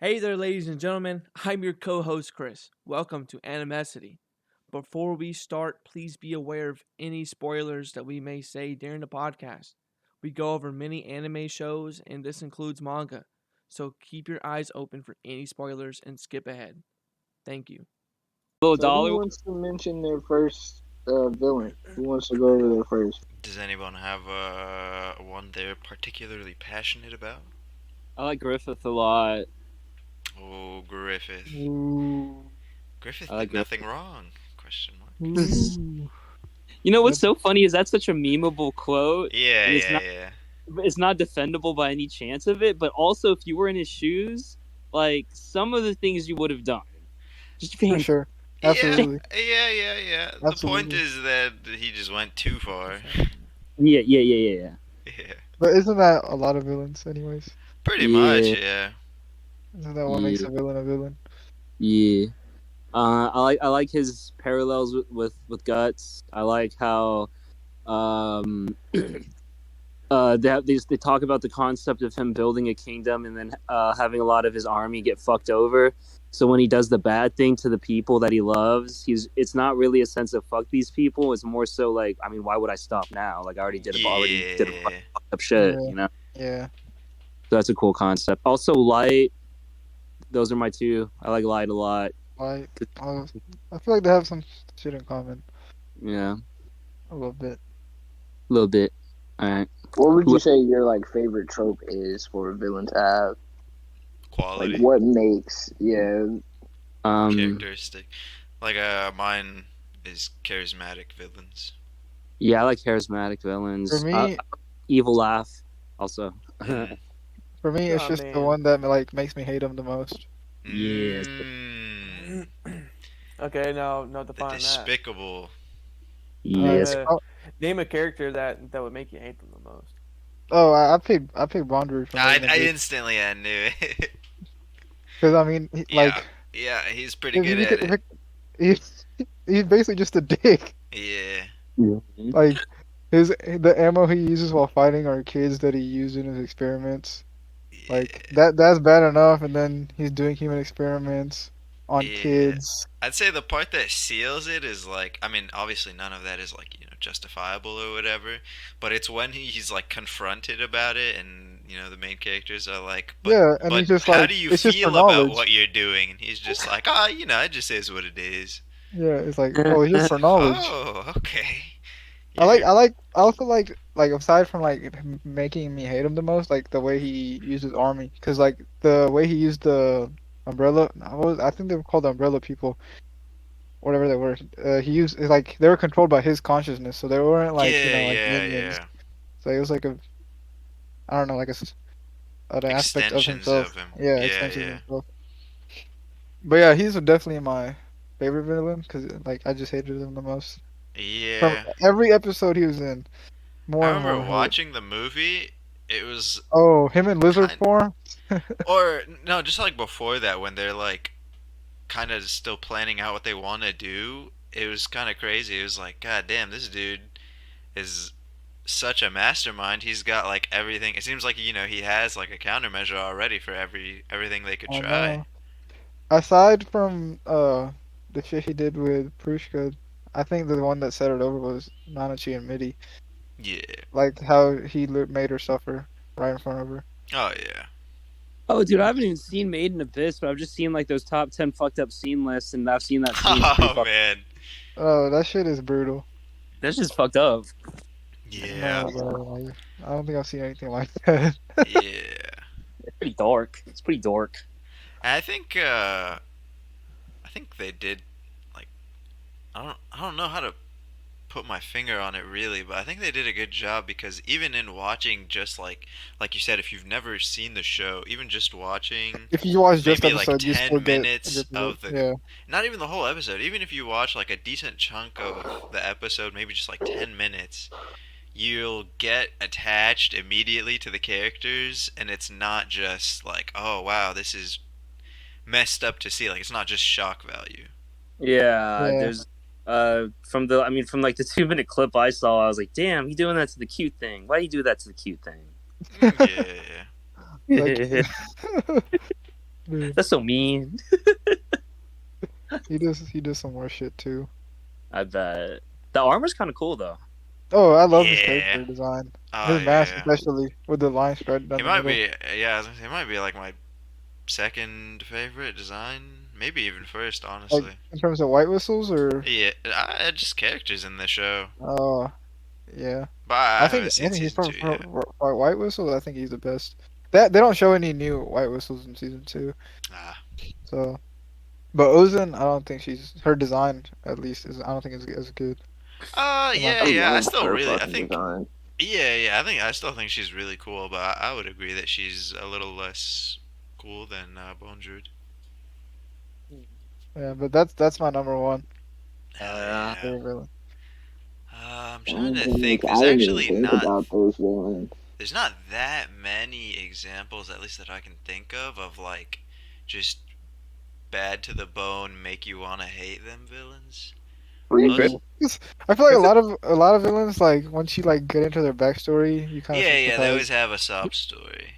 Hey there, ladies and gentlemen. I'm your co host, Chris. Welcome to Animesity. Before we start, please be aware of any spoilers that we may say during the podcast. We go over many anime shows, and this includes manga. So keep your eyes open for any spoilers and skip ahead. Thank you. Little So who dollar. wants to mention their first villain? Who wants to go over there first? Does anyone have one they're particularly passionate about? I like Griffith a lot. Oh, Griffith. Ooh. Griffith I like did nothing wrong? Question mark. Ooh. You know what's so funny is that's such a memeable quote, Yeah, and yeah. it's not defendable by any chance of it. But also, if you were in his shoes, like some of the things you would have done, just For being sure. Yeah, Absolutely. yeah. The point Absolutely. is that he just went too far. yeah. Yeah, But isn't that a lot of villains, anyways? pretty much, Yeah. yeah. Isn't that what makes a villain a villain? Yeah. I like his parallels with Guts. I like how they talk about the concept of him building a kingdom and then having a lot of his army get fucked over. So when he does the bad thing to the people that he loves, it's not really a sense of fuck these people. It's more so like, I mean, why would I stop now? Like I already did a fucked up shit, Yeah. you know. Yeah. So that's a cool concept. Also, Light. Those are my two. I like Light a lot. I feel like they have some shit in common. Yeah, A little bit. a little bit. All right. What would you say your favorite trope is for a villain to have? Quality. Like what makes Characteristic. Like, mine is charismatic villains. Yeah, I like charismatic villains. For me, Evil Laugh, also. for me, it's Aw, just the man. one that makes me hate him the most. Yes. Mm, Okay, now the define that. despicable. Yes. Name a character that would make you hate them the most. Oh, I picked Bondry from I Resident Evil. instantly knew it. Because I mean, Yeah, he's pretty good at it. He's basically just a dick. Yeah. Like the ammo he uses while fighting are kids that he used in his experiments. Like that's bad enough, and then he's doing human experiments on Yeah. kids. I'd say the part that seals it is like, I mean, obviously none of that is like, justifiable or whatever, but it's when he's like confronted about it and, the main characters are like, Yeah, and but he's just how like, do you it's just for feel about knowledge. what you're doing? And he's just like, it just is what it is. Yeah, it's like, oh, it's just for knowledge. Oh, okay. I also like aside from making me hate him the most, like the way he uses army, because like the way he used the umbrella, I think they were called the umbrella people, whatever they were. He used it's like they were controlled by his consciousness, so they weren't like minions. Yeah. So it was like I don't know, an aspect of Extensions himself. of him. Yeah, Yeah, extensions of yeah. himself. But yeah, he's definitely my favorite villain because I just hated him the most. From Yeah. every episode he was in, more I and more remember hate. watching the movie. It was Oh, him in lizard kind, form. or no, just like before that when they're like kind of still planning out what they want to do. It was kind of crazy. It was like, God damn, this dude is such a mastermind. He's got like everything. It seems like he has like a countermeasure already for everything they could I try. know. Aside from the shit he did with Prushka, I think the one that set it over was Nanachi and Midi. Yeah. Like how he made her suffer right in front of her. Oh yeah. Oh, dude, I haven't even seen Made in Abyss, but I've just seen like those top 10 fucked up scene lists, and I've seen that scene. Oh man. Oh, that shit is brutal. That's just fucked up. Yeah. No, bro, I don't think I've seen anything like that. Yeah. It's pretty dark. It's pretty dark. And I think they did like I don't know how to put my finger on it really, but I think they did a good job because even in watching just like you said, if you've never seen the show, even just watching If you watch just maybe like episode, you 10 still get minutes of the yeah. not even the whole episode, even if you watch like a decent chunk of the episode, maybe just like 10 minutes, you'll get attached immediately to the characters, and it's not just like, oh wow, this is messed up to see. Like, it's not just shock value. Yeah, Yeah. there's from like the 2 minute clip I saw, I was like, damn, he doing that to the cute thing. Why do you do that to the cute thing? Yeah. Like, Dude, That's so mean. he does some more shit too. I bet the armor's kind of cool though. Oh, I love his Yeah. character design. Oh His mask, yeah. especially with the line straight down He the might middle. be. Yeah, I was gonna say, he might be like my second favorite design. Maybe even first, Like honestly. in terms of white whistles, or Yeah, just characters in the show. oh yeah, But I I think haven't seen any season two yet. for white whistles, I think he's the best. That they don't show any new white whistles in season 2, Ah. so. But Ozen, I don't think her design at least is. I don't think it's as good. In my Yeah, I yeah. I love still her really. I fucking think. design. Yeah, yeah. I still think she's really cool, but I would agree that she's a little less cool than Bone Druid. Yeah, but that's my number one Hell Yeah. yeah. favorite villain. I'm trying Dang, to like, think. I didn't even think about those villains. There's not that many examples, at least that I can think of like just bad to the bone, make you want to hate them villains. Most, Frieza. I feel like a lot of villains, like once you like get into their backstory, you kind of yeah, yeah, they sympathize. always have a sob story.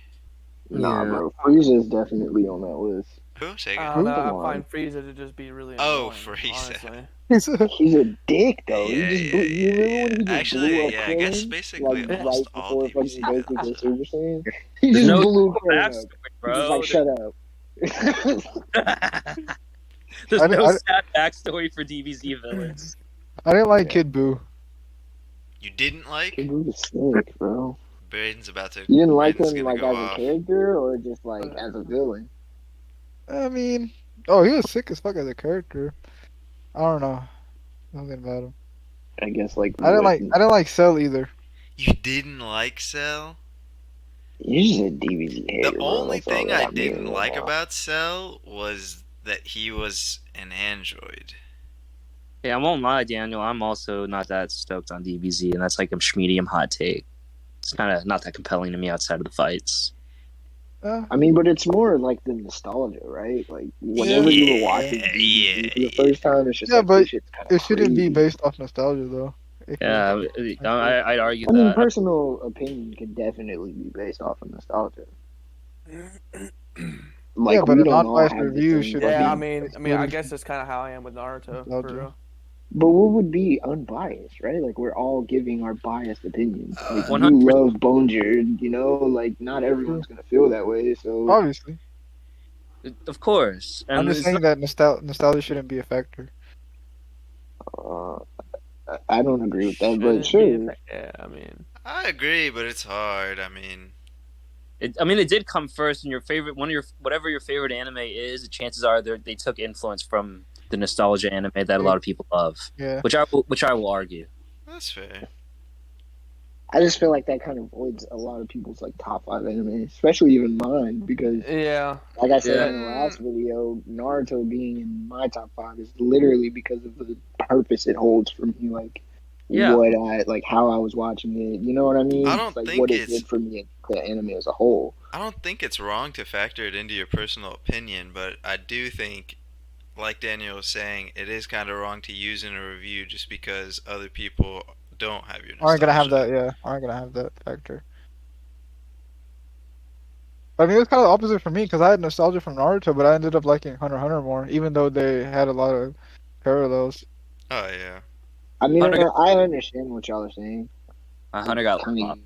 Nah, Yeah. bro. Frieza's definitely on that list. Who? Say I again. don't know. Who? Come I on. find Frieza to just be really Oh, annoying. Frieza. Honestly. He's a dick, though. He Yeah, just yeah, you yeah, remember when yeah. he just blew Actually, up yeah, I guess Krillin? basically Like, almost right all before DBZ fucking Goku villains goes are. Super Saiyan? He There's just no blew Krillin up. backstory, He was bro. like, shut up. There's I, no I, sad backstory for DBZ villains. I didn't like Yeah. Kid Buu. You didn't like? Kid Buu was sick, bro. Braden's about to. You didn't like Braden's him, gonna like, go as a off. character, or just, like, as a villain? I mean, oh, he was sick as fuck as a character. I don't know nothing about him. I guess, like, I didn't like Cell either. You didn't like Cell? You're just a DBZ hater, The bro. only That's all thing that I I'm getting didn't right like now. about Cell was that he was an android. Yeah, I won't lie, Daniel. I'm also not that stoked on DBZ, and that's like a medium hot take. It's kind of not that compelling to me outside of the fights. I mean, but it's more like the nostalgia, right? Like, whenever you were watching DBZ for the first time, it's just Yeah, like, but this shit's kind of it shouldn't be crazy. based off nostalgia though. It could- Yeah, I'd argue I mean, that. personal opinion can definitely be based off of nostalgia. Like, yeah, but we a don't all non-biased have the review same should Yeah, fucking. I be. mean, I guess that's kind of how I am with Naruto. For Nostalgia. real. But what would be unbiased, right? Like, we're all giving our biased opinions. Like, 100%. you love Bonejered, you know? Like, not everyone's gonna feel that way, so. Obviously, Of course. And I'm just it's saying that nostalgia shouldn't be a factor. Uh, I don't agree with that, Shouldn't but be sure. yeah, I mean, I agree, but it's hard. I mean, it did come first, and your favorite, whatever your favorite anime is, chances are they took influence from the nostalgia anime that a lot of people love, Yeah. which I will argue. that's fair. I just feel like that kind of avoids a lot of people's, like, top 5 anime, especially even mine, because. yeah. Like I said Yeah. in the last video, Naruto being in my top 5 is literally because of the purpose it holds for me. Like, Yeah. how I was watching it. You know what I mean? I don't It's like think what it it's- did for me in the anime as a whole. I don't think it's wrong to factor it into your personal opinion, but I do think, like Daniel was saying, it is kind of wrong to use in a review just because other people don't have your nostalgia. Aren't gonna have that. Yeah, aren't gonna have that factor. I mean, it was kind of the opposite for me because I had nostalgia from Naruto, but I ended up liking Hunter x Hunter more, even though they had a lot of parallels. Oh yeah. I mean, Hunter I understand what y'all are saying. My Hunter got Kind lost. of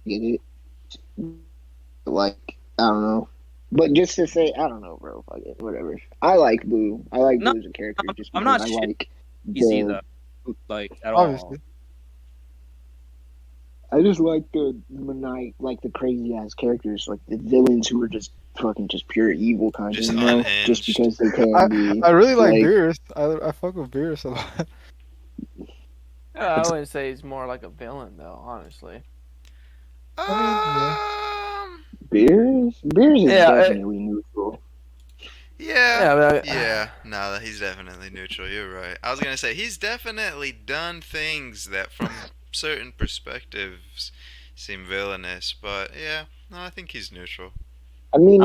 get it. Like, I don't know. But just to say, I don't know, bro. Fuck it, whatever. I like Boo. I like No, Boo as a character just I'm because not I like easy the. though, like at all. Obviously, I just like the like the crazy ass characters, like the villains who are just fucking just pure evil kind of, Just you know, unhinged. just because they can I be. I really like like, Beerus. I fuck with Beerus a lot. I wouldn't say he's more like a villain though, honestly. Beers. Beers is Yeah, definitely neutral. Yeah. but Yeah. No, he's definitely neutral. You're right. I was gonna say he's definitely done things that, from certain perspectives, seem villainous, but yeah, no, I think he's neutral. I mean,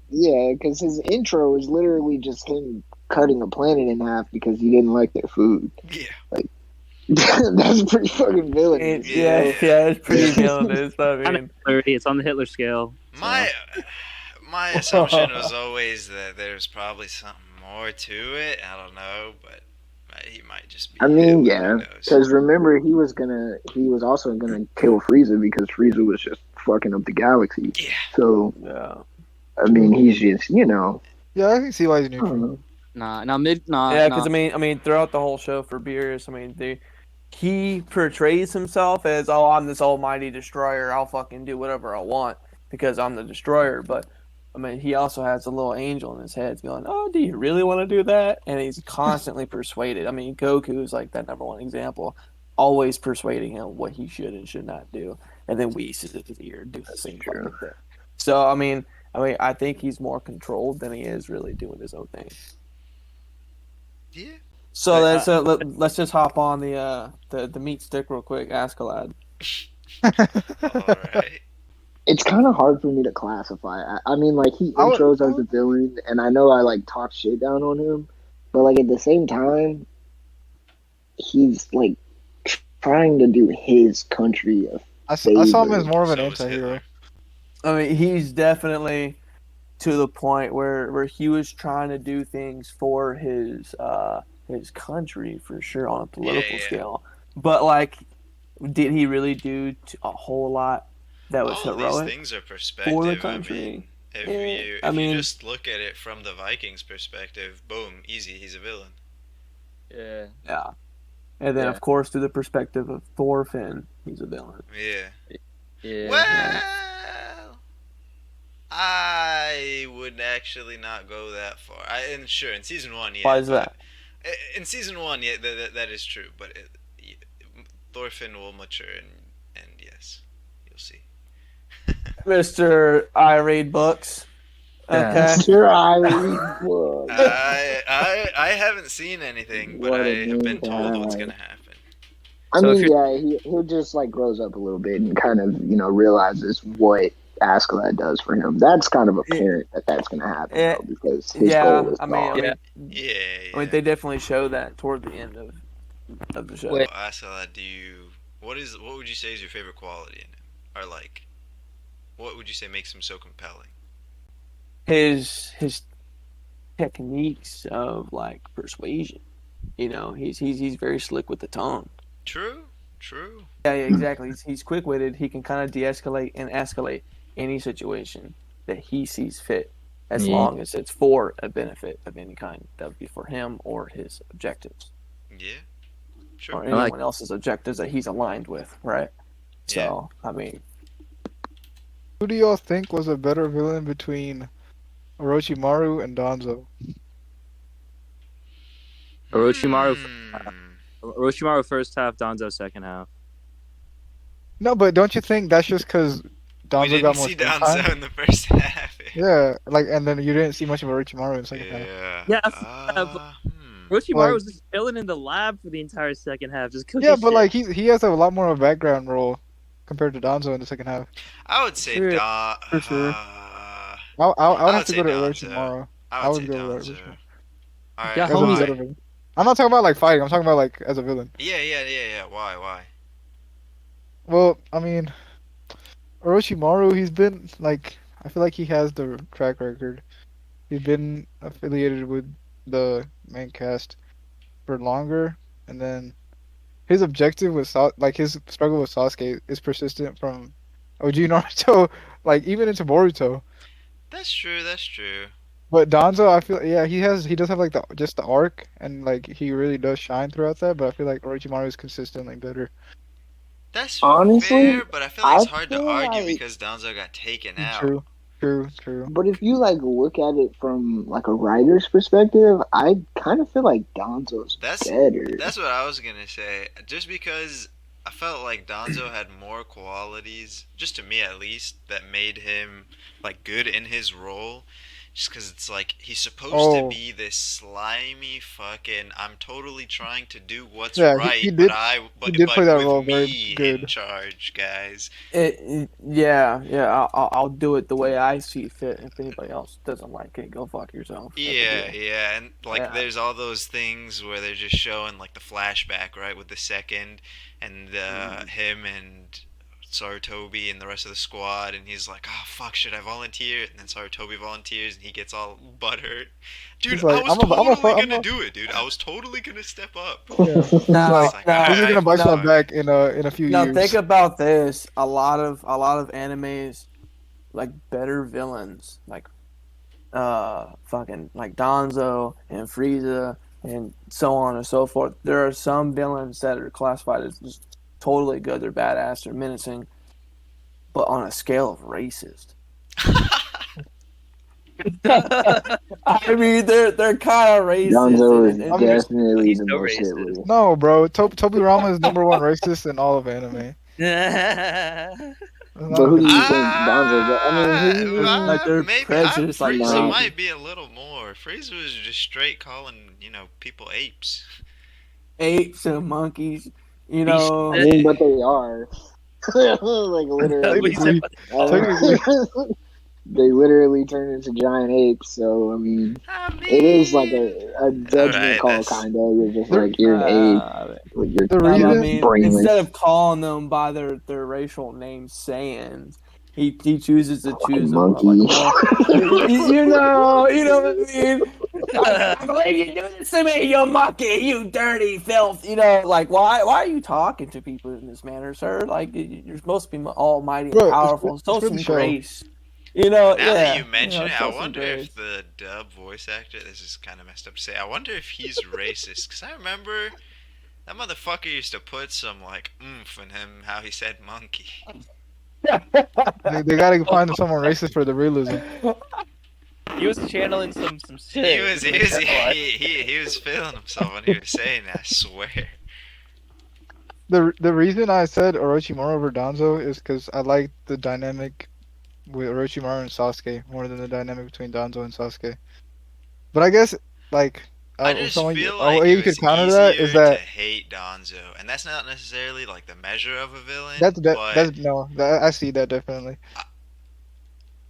because his intro is literally just him cutting a planet in half because he didn't like their food. Yeah. That's pretty fucking villainous. yeah, you know? it's pretty villainous. I mean, It's on the Hitler scale. My my assumption was always that there's probably something more to it. I don't know, but he might just be I mean, Hitler. Who yeah, knows? because remember he was also gonna kill Frieza because Frieza was just fucking up the galaxy. Yeah. So Yeah. I mean, he's just Yeah, I can see why he's I don't neutral. know. Yeah, because I mean, throughout the whole show for Beerus, I mean, he portrays himself as, oh, I'm this almighty destroyer. I'll fucking do whatever I want because I'm the destroyer. But I mean, he also has a little angel in his head going, oh, do you really want to do that? And he's constantly persuaded. I mean, Goku is like that number one example, always persuading him what he should and should not do. And then Whis is at his ear doing the same True. fucking thing. So I think he's more controlled than he is really doing his own thing. Yeah. So let's just hop on the meat stick real quick. Askeladd. All right. It's kind of hard for me to classify. I mean, like he I would, intros as a villain, and I know I like talk shit down on him, but like at the same time, he's like trying to do his country a I saw him as favor. more of an So was anti-hero. Hitler. I mean, he's definitely to the point where he was trying to do things for his country for sure on a political Yeah. scale. But like, did he really do a whole lot that was All of these heroic things are for the perspective. I country? mean, if Yeah, you I if you mean, just look at it from the Vikings' perspective, boom, easy, he's a villain. Yeah. yeah. And then, Yeah. of course, through the perspective of Thorfinn, he's a villain. Yeah. Yeah. Well, I would actually not go that far. And sure, in season one, yeah. Why is but- that? In season one, yeah, that is true. But Thorfinn will mature, and yes, you'll see. Mr. I read books. Yeah. Okay. Sure, I read books. I haven't seen anything, but What I a have been name to told what's have. gonna happen. I So if mean, you're yeah, he'll just like grows up a little bit and kind of realizes what Askeladd does for him. That's kind of apparent that that's going to happen Yeah, though, because his yeah. goal is I gone. mean, Yeah, I mean, they definitely show that toward the end of the show. Wait. Asala, what would you say is your favorite quality in him? Or like, what would you say makes him so compelling? His techniques of like persuasion. He's very slick with the tongue. True. Yeah, exactly. He's quick witted. He can kind of de-escalate and escalate any situation that he sees fit, as Yeah. long as it's for a benefit of any kind. That would be for him or his objectives, Yeah. or Sure. anyone else's objectives that he's aligned with, right? So, I mean, Who do y'all think was a better villain between Orochimaru and Danzo? Orochimaru, Hmm. Orochimaru first half, Danzo second half. No, but don't you think that's just because We Danzo didn't got more see screen Danzo time? in the first half. Yeah, like, and then you didn't see much of Orochimaru in the second half. Yeah. Yeah, Orochimaru Like- was just chilling in the lab for the entire second half, just cooking Yeah, but shit. like he has a lot more of a background role compared to Danzo in the second half. I would say Sure, Don. for sure. I I would have would to say go to Danzo. Orochimaru. I would say go to Danzo. Orochimaru. Alright, Yeah, As a homies- better why? villain. I'm not talking about like fighting. I'm talking about like as a villain. Yeah. Why? Well, I mean, Orochimaru, he's been like, I feel like he has the track record. He's been affiliated with the main cast for longer, and then his objective with like his struggle with Sasuke is persistent from OG Naruto, like even into Boruto. That's true. But Danzo, I feel he does have like the arc, and like he really does shine throughout that. But I feel like Orochimaru is consistently better. That's Honestly, fair, but I feel like it's I hard to feel argue like- because Danzo got taken out. True. But if you like look at it from like a writer's perspective, I kind of feel like Donzo's That's better. That's what I was gonna say. Just because I felt like Danzo had more qualities, just to me at least, that made him like good in his role. Just because it's like he's supposed to Oh. be this slimy fucking. I'm totally trying to do what's Yeah, right, he but did play that with role me very good. in charge, guys. Yeah. I'll do it the way I see fit. If anybody else doesn't like it, go fuck yourself. type of Yeah, deal. and like Yeah. there's all those things where they're just showing like the flashback, right, with the second and him and Sarutobi and the rest of the squad, and he's like, "Oh fuck, should I volunteer?" And then Sarutobi volunteers, and he gets all butthurt. Dude, He's I like, was I'm totally I'm gonna a, do it, dude. I was totally gonna step up. yeah. He's Now, like, It's like, this is now, gonna alright, bite you on the now, fine. back in a few now, think years. about this. A lot of animes, like better villains, like fucking like Donzo and Frieza and so on and so forth. There are some villains that are classified as just totally good. They're badass. They're menacing, but on a scale of racist. I mean, they're kind of racist, Gonzo is I and mean, definitely He's the so most racist. Hitler. no, bro. Toby Rama is #1 racist in all of anime. That's not But who even do you close. think Gonzo's? I mean, like they're Maybe prejudiced like Frieza Nah. crazy. might be a little more. Frieza was just straight calling, people apes. Apes and monkeys, you He I know. mean, but they are like literally. But he said, Technically, Uh, technically, they literally turn into giant apes. So I mean, I it is like mean, a all judgment right, call, that's kind of. You're just the like you're an ape. Uh, Like you're the I you're reason mean, instead brainless. of calling them by their racial names, Saiyans, he chooses to choose Fucking them like monkey. a more, you know what I mean. I believe you do this to me, you monkey, you dirty filth. Like why are you talking to people in this manner, sir? Like you're supposed to be almighty and bro, powerful. it's Show for the some show. grace. But now that you Yeah, mention it, I show some wonder if grace. the dub voice actor, this is kind of messed up to say, I wonder if he's racist. Because I remember that motherfucker used to put some, like, oomph in him, how he said monkey. They gotta find someone racist for the realism. he was channeling some shit. He was feeling himself when he was saying that, I swear. The reason I said Orochimaru over Danzo is because I like the dynamic with Orochimaru and Sasuke more than the dynamic between Danzo and Sasuke. But I guess like I just someone feel a like way it you could was counter that is easier to that hate Donzo. And that's not necessarily, like, the measure of a villain, that's that but... that's no that, I see that definitely.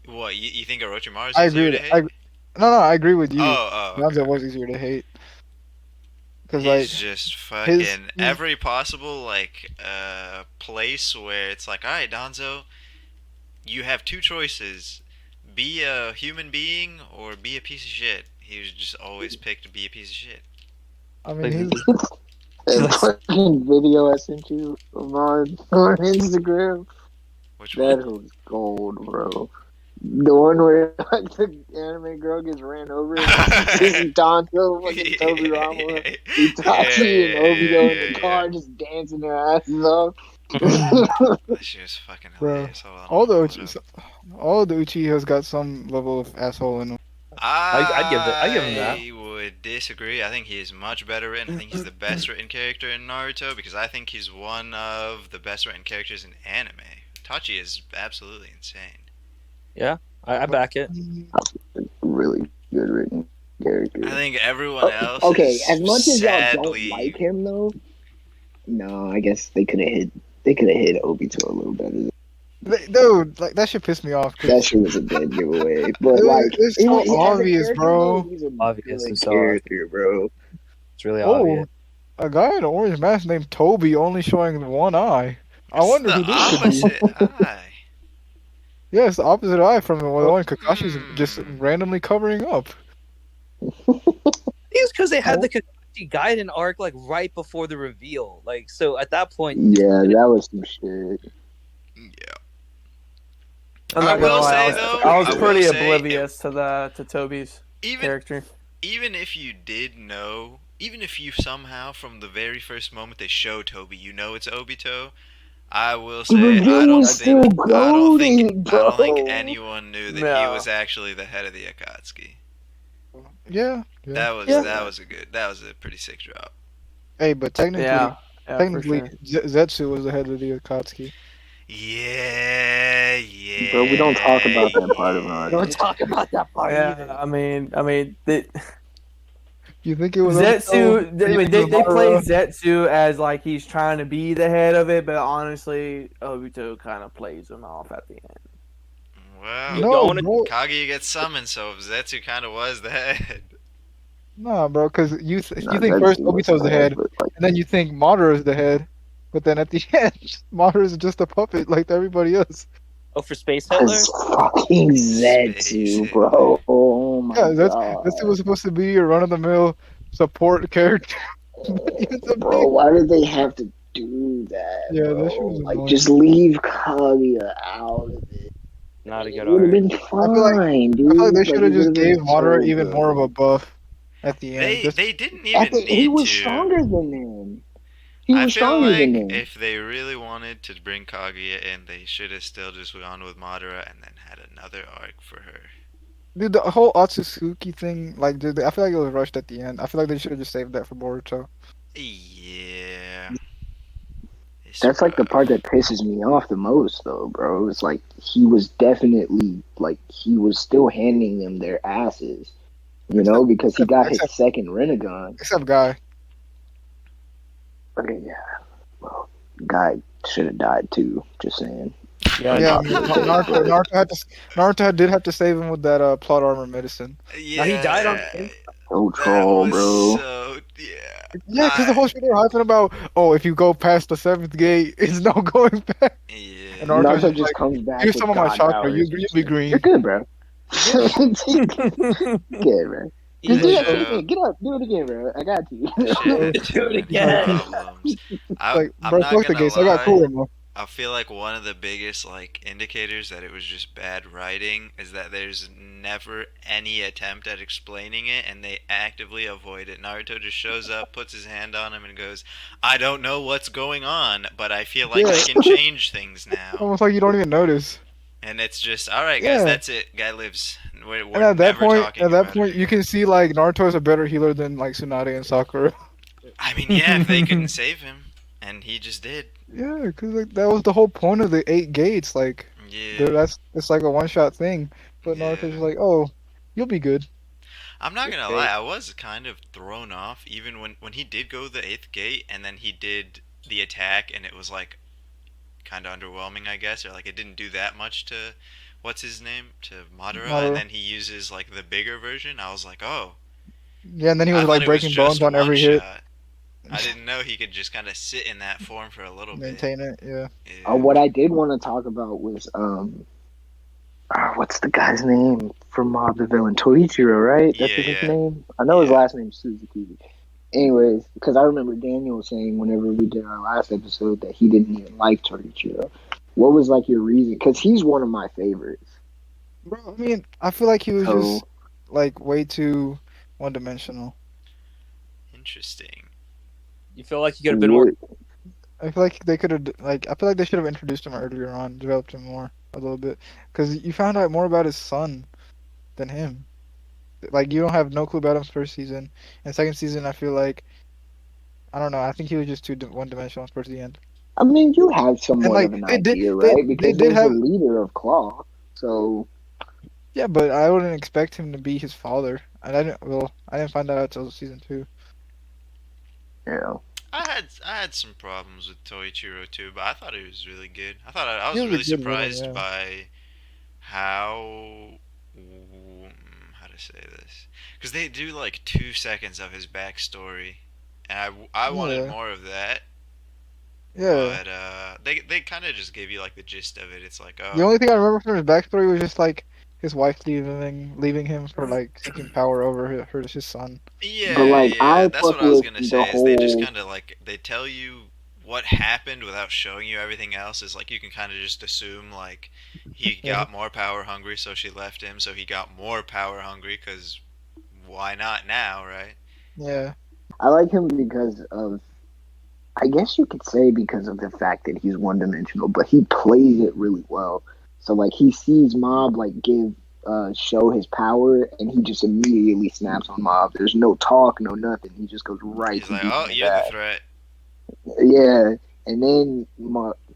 What, you think Orochimaru's I agree easier with to it. I hate? no I agree with you. Okay. Danzo was easier to hate because He's like just his fucking every possible like place where it's like, all right, Donzo, you have two choices: be a human being or be a piece of shit. He was just always picked to be a piece of shit. I mean Like, his That fucking video I sent you on Instagram. Which one? That was gold, bro. The one where like the anime girl gets ran over and it's Donzo, fucking Toby Rama, Itachi, and Obito in the Yeah. car just dancing their asses off. That shit was fucking bro. hilarious. Hold on, I'm All gonna the pull it up. all the Uchihas got some level of asshole in them. I'd give him that. I would disagree. I think he is much better written. I think he's the best written character in Naruto because I think he's one of the best written characters in anime. Tachi is absolutely insane. I back it. Really good written character. I think everyone else Okay, is as much as y'all sadly. don't like him though, no, I guess they could have hit Obito a little better. Dude, like that shit pissed me off. That shit was a dead giveaway. But Dude, like, it's even so as a obvious, character, bro. though, he's a Obvious, good it's so character, bro. It's really Oh, obvious. a guy in an orange mask named Toby only showing one eye. I It's wonder the who this could be. opposite eye. Yeah, it's the opposite eye from the one Kakashi's just Hmm. randomly covering up. It's because they had Oh. the Kakashi Gaiden arc like right before the reveal. Like so, at that point, Yeah, that was some shit. Yeah. I'm I not gonna will lie, say, I though, was I will pretty say oblivious to Toby's Even character. even if you did know, even if you somehow from the very first moment they show Toby, you know it's Obito. I will The say reveal was still goaded, I don't think bro. anyone knew that he No. was actually the head of the Akatsuki. Yeah. That was a pretty sick drop. Hey, but technically, Yeah, for technically, sure. Zetsu was the head of the Akatsuki. Yeah, Bro, we don't talk about that part of yeah. Naruto. don't talk about that part Yeah, either. I mean, You think it was Zetsu. Obito? You think it They was play Madara? Zetsu as like he's trying to be the head of it, but honestly, Obito kind of plays him off at the end. Well, You No, don't bro. Kaguya gets summoned, so Zetsu kind of was the head. Nah, bro, because you Nah, think Zetsu first was Obito's the head, but like, and then you think Madara's the head, but then at the end, Madara is just a puppet like everybody else. Oh, for Space Hitler? Cause fucking Space Zetsu, Hitler. bro. Oh my Yeah, that's who god. was supposed to be your run of the mill support character. But he ends up Bro, being why did they have to do that, yeah, that shit was bro? Like, annoying. just leave Kaguya out of it. Not a And it good would have arc. been I feel like fine, I feel like they dude. should Like, it have would just have gave been Madara so even more of good. a buff at the end. Just They didn't even He need was to. stronger than them. He I was feel stronger than like them. if they really wanted to bring Kaguya in, they should have still just gone with Madara and then had another arc for her. dude, the whole Otsutsuki thing, like, dude, I feel like it was rushed at the end. I feel like they should have just saved that for Boruto. Yeah, it's That's like the part rough. that pisses me off the most, though, bro. It's like he was definitely like he was still handing them their asses, Except, because he except, got his except, second Renegon. except Guy. Okay, yeah, well, guy should have died too. Just saying, Yeah, Yeah, I mean, unpopular take, but Naruto did have to save him with that plot armor medicine. now he died on Yeah, the no that troll, was bro. so. Yeah, Yeah, because the I. whole shit they were hyping about, oh, if you go past the seventh gate, it's no going back. And Yeah. Naruto's Naruto just just like, comes back use with some of my God chakra, powers and you'll be shit. You're green. good, bro. Yeah, Good, bro. Just That do Even that should shit though have. again. Get up, do it again, bro. I got you. That shit bro. had do too it many It's like, again. problems. like, I'm bro, not fuck the gonna gates. I got lie. Kurama. I feel like one of the biggest like indicators that it was just bad writing is that there's never any attempt at explaining it and they actively avoid it. Naruto just shows up, puts his hand on him and goes, "I don't know what's going on, but I feel like I Yeah, can change things now." almost like you don't even notice. And it's just, "All right, guys, Yeah. that's it. Guy lives. And We're never at talking that about it point, you again." can see like Naruto is a better healer than like Tsunade and Sakura. I mean, yeah, if they couldn't save him and he just did. Yeah, because like that was the whole point of the eight gates. Like, Yeah. that's it's like a one shot thing. But Naruto's Yeah. just like, oh, you'll be good. I'm not gonna lie, Clickbait. I was kind of thrown off even when he did go the eighth gate and then he did the attack and it was like kind of underwhelming, I guess, or like it didn't do that much to what's his name to Madara, and Madara. then he uses like the bigger version. I was like, oh, Yeah, and then he I was thought like it was breaking bones just on one every hit. shot. I didn't know he could just kind of sit in that form for a little bit. Maintain it. Yeah. Yeah, What I did want to talk about was what's the guy's name from Mob the Villain? Toichiro, right? That's yeah, his yeah, name. I know his yeah. last name's Suzuki. Anyways, because I remember Daniel saying whenever we did our last episode that he didn't even like Toichiro. What was like your reason? Because he's one of my favorites. Bro, I mean, I feel like he was just So like way too one dimensional. Interesting. You feel like he could have been more. what? I feel like they could have like I feel like they should have introduced him earlier on, developed him more a little bit, because you found out more about his son than him. Like you don't have no clue about him first season, and second season I feel like I don't know. I think he was just too one dimensional towards the end. I mean, you have And somewhat like of an they did, idea, right? they Because did there's the have leader of Claw. So yeah, but I wouldn't expect him to be his father. And I didn't find that out till season two. you know, I had some problems with Toichiro too, but I thought he was really good. I He was was a really good villain, surprised yeah. by how how to say this because they do like 2 seconds of his backstory, and I wanted Yeah, more of that. yeah. But they kind of just gave you like the gist of it. It's like, The oh only thing I remember from his backstory was just like his wife leaving him for like seeking power over his son. but yeah, like yeah, I that's fuck what I was with gonna the say. Is they just whole. kind of like they tell you what happened without showing you everything else. Is like you can kind of just assume like he Yeah, got more power hungry, so she left him. So he got more power hungry because why not now, right? yeah, I like him because of. I guess you could say because of the fact that he's one dimensional, but he plays it really well. So like he sees Mob like give show his power, and he just immediately snaps on Mob. There's no talk, no nothing. He just goes right He's to like, beating oh, his you're the ass. threat. Yeah, and then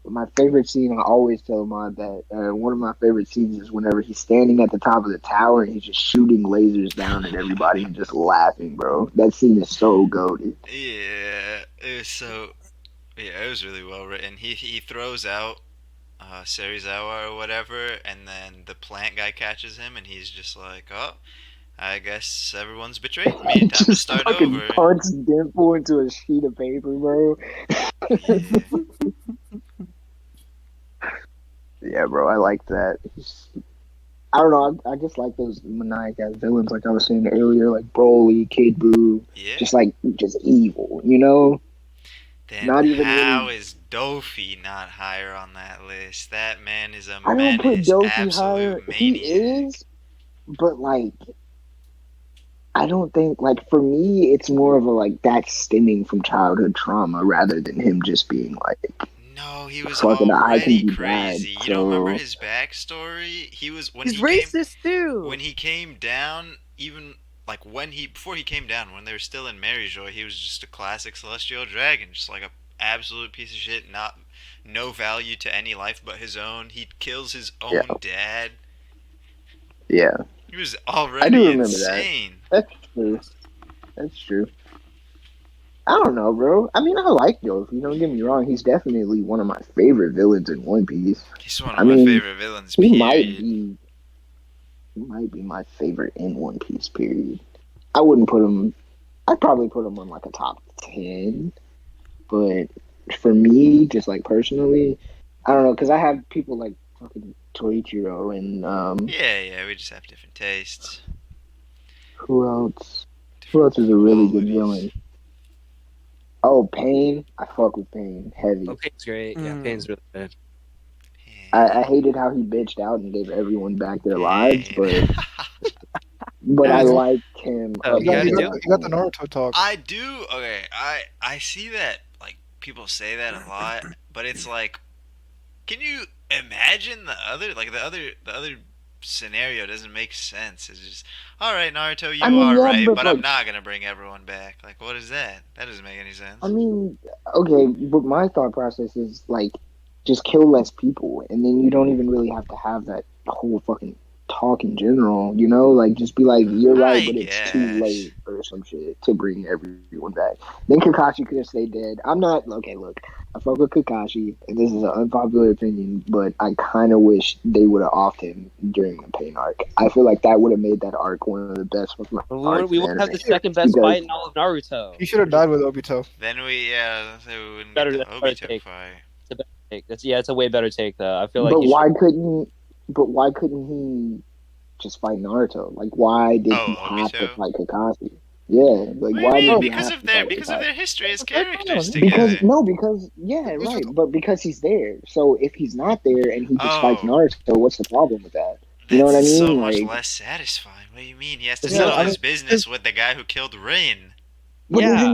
my favorite scene, I always tell Mod that one of my favorite scenes is whenever he's standing at the top of the tower and he's just shooting lasers down at everybody and just laughing, bro. That scene is so goated. Yeah, it was so. Yeah, it was really well written. He throws out Serizawa or whatever, and then the plant guy catches him, and he's just like, "Oh, I guess everyone's betrayed me. Time to Just start fucking over. punch Dimple into a sheet of paper, bro. Yeah. Yeah, bro, I like that. I don't know. I just like those maniac ass villains, like I was saying earlier, like Broly, Kid Buu, Yeah. just evil. You know, Then not even how really. is Dofi not higher on that list? That man is a I don't put menace, Doki absolute higher. He maniac. is, but like, I don't think like for me, it's more of a like that's stemming from childhood trauma rather than him just being like No, he was fucking. I can already be bad, crazy. You don't remember so his backstory? He was He's racist when too. he came down, even like when he before he came down, when they were still in Maryjoy, he was just a classic celestial dragon, just like a absolute piece of shit, not no value to any life but his own. He kills his yeah, own dad. yeah. He was I do already remember that. insane. That's true. That's true. I don't know, bro. I mean, I like Dofi. Don't get me wrong. He's definitely one of my favorite villains in One Piece. He's one of I my mean, favorite villains, he might period. be he might be my favorite in One Piece. Period. I wouldn't put him. I'd probably put him on like a top 10. But for me, just like personally, I don't know because I have people like fucking Toichiro and Yeah, yeah, we just have different tastes, who else? Who different else is a really good qualities. villain? Oh, Pain. I fuck with Pain Oh, heavy. Pain's great. Yeah, Mm. Pain's really good. I Pain, hated how he bitched out and gave everyone back their lives, pain. but I Yeah, liked him Oh, up you you got, gotta you got do until the, it. that you got the point. Naruto talk. I do. Okay, I see that like people say that a lot, but it's like, can you imagine the other scenario doesn't make sense. It's just, all right, Naruto, I you mean, are yeah, right, but but I'm like, not gonna bring everyone back. Like, what is that? That doesn't make any I sense. mean, okay, but my thought process is like, just kill less people, and then you don't even really have to have that whole fucking talk in general. You know, like just be like, you're right, I but it's too guess. late or some shit to bring everyone back. Then Kakashi could have stayed dead. I'm not okay. Look, I fuck with Kakashi, and this is an unpopular opinion, but I kind of wish they would have offed him during the pain arc. I feel like that would have made that arc one of the best fucking We arcs won't, we in won't anime have the second best because fight in all of Naruto. He should have died with Obito. Then we yeah, so we wouldn't get Better, the that's a better Obito take. fight. It's a better take. It's a way better take though. I feel like But he should. why couldn't? But why couldn't he just fight Naruto? Like, why did he Oh, have to Obito. fight Kakashi? Yeah, like What do you why mean? did Bro, he have to fight Because of Kakashi? their history as characters background. Because together. no, because yeah, He was right. with But because he's there. So if he's not there and he just fights Oh, Naruto, what's the problem with that? You know that's what I so mean? much Like, less satisfying. What do you mean? He has to There's yeah, no. settle I his mean, business with the guy who killed Rin. but Yeah.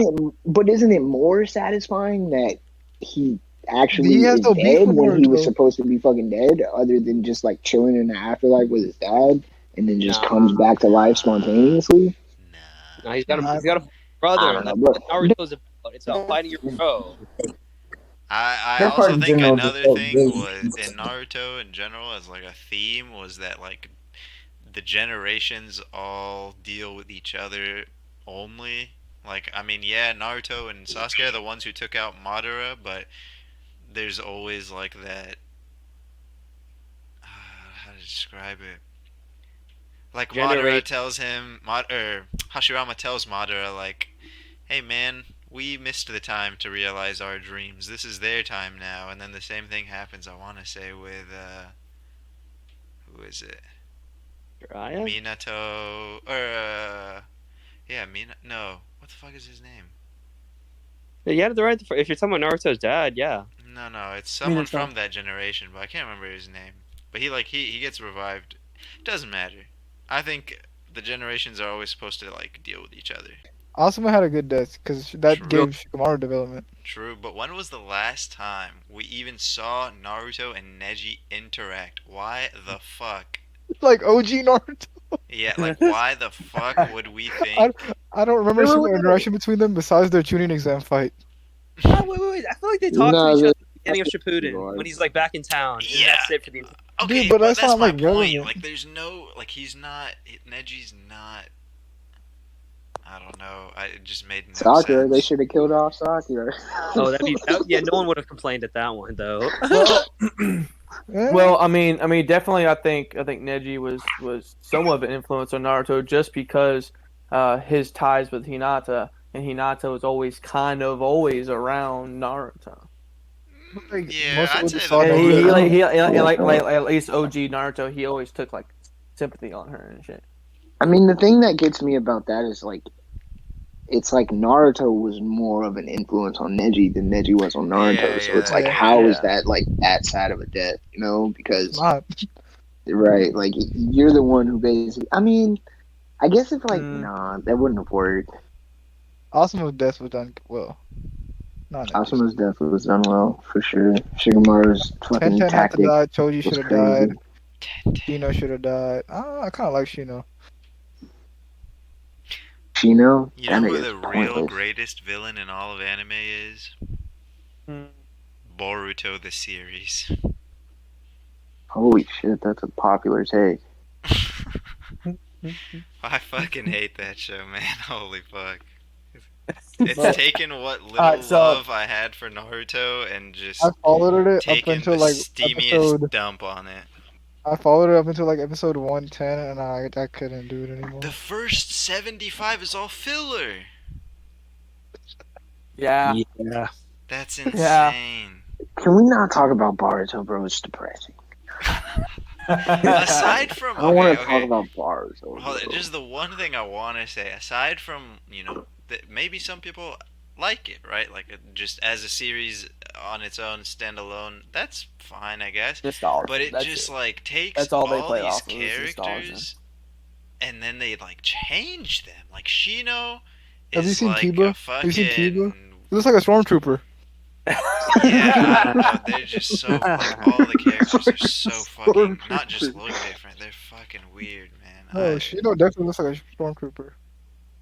isn't it more satisfying that he he actually has is no beef dead with when he was Naruto. supposed to be fucking dead, other than just like chilling in the afterlife with his dad, and then just comes Nah. back to life Nah, spontaneously? nah. Nah. Nah, He's got a I brother. don't know, That's bro. what Naruto's about. It's about fighting your bro. I That part also in think general just another felt thing really. was in Naruto in general as like a theme was that like the generations all deal with each other only. Like I mean, yeah, Naruto and Sasuke are the ones who took out Madara, but there's always like that. How to describe it? Like Madara Generate. tells him, Hashirama tells Madara like, "Hey man, we missed the time to realize our dreams. This is their time now." And then the same thing happens. I want to say with who is it? Jiraiya? Minato or yeah, Mina. No, what the fuck is his name? Yeah, you had the right. If you're talking about Naruto's dad, yeah. No, no, it's someone Minato. from that generation, but I can't remember his name. But he gets revived. Doesn't matter. I think the generations are always supposed to like deal with each other. Asuma had a good death because that True. Real. gave Shikamaru development. True, but when was the last time we even saw Naruto and Neji interact? Why the fuck? Like OG Naruto. Yeah, like why the fuck would we I, think? I don't remember a Wait, wait, single wait, wait. interaction between them besides their tuning exam fight. Oh, wait. I feel like they talk to No, each other the at the beginning of Shippuden when he's like back in town, and Yeah, that's it for the. okay, Dude, but but that's that's not my like point. relevant. Like, there's no like he's not Neji's not. I don't know. It just made no Sakura, they sense. should have killed off Sakura. Oh, yeah. No one would have complained at that one though. Well, Eh, Well, I mean, definitely, I think Neji was somewhat of an influence on Naruto just because his ties with Hinata, and Hinata was always kind of always around Naruto. like Yeah, most I'd of the say the saw And Naruto. he Yeah, like I, he yeah, like so at least OG Naruto, he always took like sympathy on her and shit. I mean, the thing that gets me about that is like it's like Naruto was more of an influence on Neji than Neji was on yeah, Naruto. So it's yeah, like, Yeah, yeah. how is Yeah. that like that side of a death? You know, it's because not. right, like you're the one who basically. I mean, I guess if like Mm, nah, that wouldn't have worked. Asuma's death was done well. Not Neji's. Asuma's death was done well for sure. Shigamaru's Ten fucking Ten had to tactic die. Choji was should have crazy. died. Shino should have died. I kind of like Shino. Shino, You that know who nigga's the real pointless. greatest villain in all of anime is? mm. Boruto the series. Holy shit, that's a popular take. I fucking hate that show, man. Holy fuck. It's Bro, taken what All little right, so love I had for Naruto and I just followed it up taken until the like steamiest episode. dump on it. I followed it up until like episode 110, and I couldn't do it The anymore. first 75 is all filler. yeah, Yeah. That's yeah. insane. Can we not talk about Boruto, bro? It's depressing. Aside from I don't okay, want to talk okay, about Boruto, well, bro. just the one thing I want to say, aside from that maybe some people like it, right? Like just as a series on its own, standalone, that's fine, I guess. But Nostalgia. it That's just it. like takes That's all they all play these off of is nostalgia. characters and then they like change them. Like Shino Have you is seen like a Kiba? Have you seen Kiba? fucking He looks like a stormtrooper. yeah, I don't know. They're just so like all the characters are so fucking not just Stormtrooper. look different. They're fucking weird, man. No, Shino definitely looks like a stormtrooper.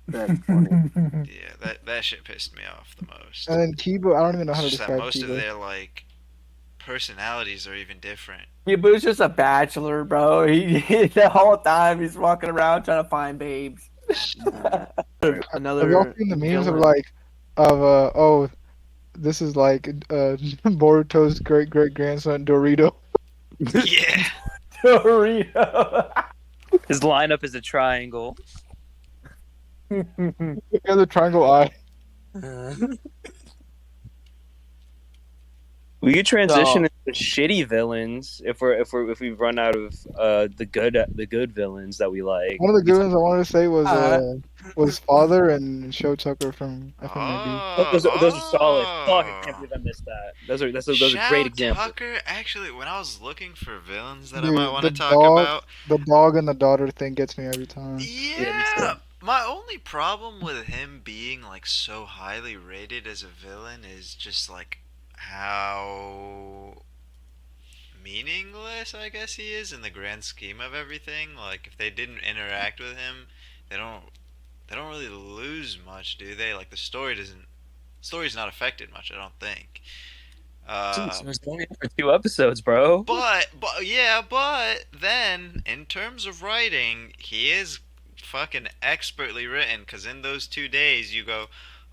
That's funny. Yeah, that shit pissed me off the most. And then Kiba, I don't even know It's how to just that describe most of Kiba. their like personalities are even different. Yeah, but it's just a bachelor, bro. The whole time he's walking around trying to find babes. Have y'all Another seen the memes of villain. like, oh, this is like Boruto's great great grandson Dorito. Yeah. Dorito. His lineup is a triangle. He has a triangle eye. We could transition So, into shitty villains if we run out of the good villains that we like. One of the We good could ones I wanted to say was Father and Show Tucker from FMAB. those are solid. Fuck, I can't Oh. believe I missed that. Those are great Shao examples. Tucker, actually, when I was looking for villains that I might Dude, want to talk about, the dog and the daughter thing gets me every time. Yeah, me yeah, too. my only problem with him being like so highly rated as a villain is just like how meaningless I guess he is in the grand scheme of everything. Like if they didn't interact with him, they don't they don't really lose much, do they? Like the story's not affected much, I don't think. Jeez, Uh, it was only for 2 episodes, bro. but then in terms of writing, he is fucking expertly written. Cause in those 2 days, you go,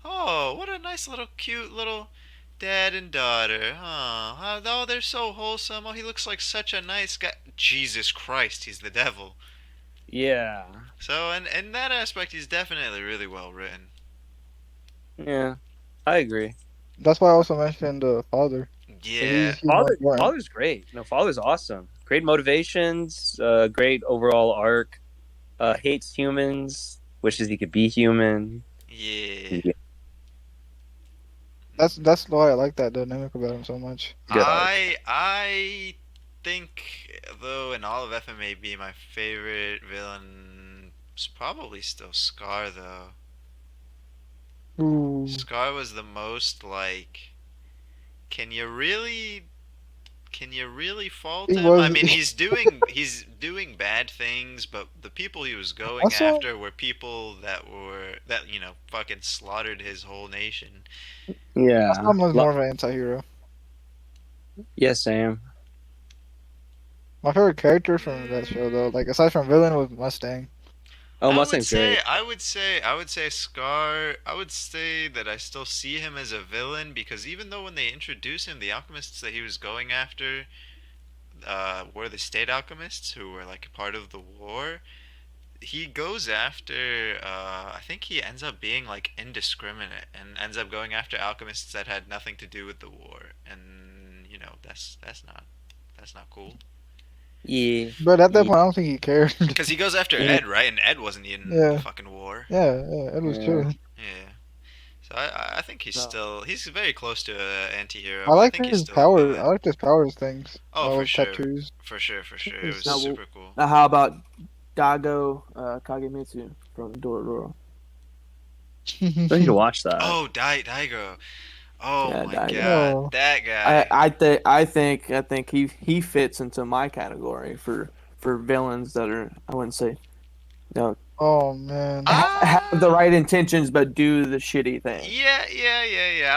oh, what a nice little cute little dad and daughter. Oh, they're so wholesome. Oh, he looks like such a nice guy. Jesus Christ, he's the devil. Yeah, So in that aspect, he's definitely really well written. yeah, I agree. That's why I also mentioned Father. So Yeah, he's more important. Father's great. No, Father's awesome. Great motivations. Great overall arc. Hates humans. Wishes he could be human. yeah. Yeah, That's why I like that dynamic about him so much. good arc. I think though in all of FMAB my favorite villain is probably still Scar though. Ooh, Scar was the most like can you really can you really fault he him? I was. mean he's doing bad things, but the people he was I going saw after were people that fucking slaughtered his whole nation. I saw Yeah. him as more of an anti-hero. Yes, Sam. My favorite character from that show, though, like aside from villain, was Mustang. Oh, I would Mustang's say, great. I would say Scar. I would say that I still see him as a villain because even though when they introduced him, the alchemists that he was going after, were the state alchemists who were like part of the war. He goes after I think he ends up being like indiscriminate and ends up going after alchemists that had nothing to do with the war, and that's not cool. Yeah. But at that Yeah. point, I don't think he cared. Because he goes after Yeah. Ed, right? And Ed wasn't in the Yeah, fucking war. yeah, it was Yeah. chill. Yeah. So I think No. he's very close to an anti-hero, I but I liked think he's his still a power. I villain. liked his powers things. Oh, All for those sure, tattoos. for sure. It was It's Now, sick. super cool. now how about Dago Kagemitsu from Dororo? I need to watch that. Oh, Daigo. Oh Yeah, my Daigo. God, Oh, that I guy. I think I think he fits into my category for villains that are, I wouldn't say, no, oh man. have the Ah. right intentions but do the shitty thing. Yeah.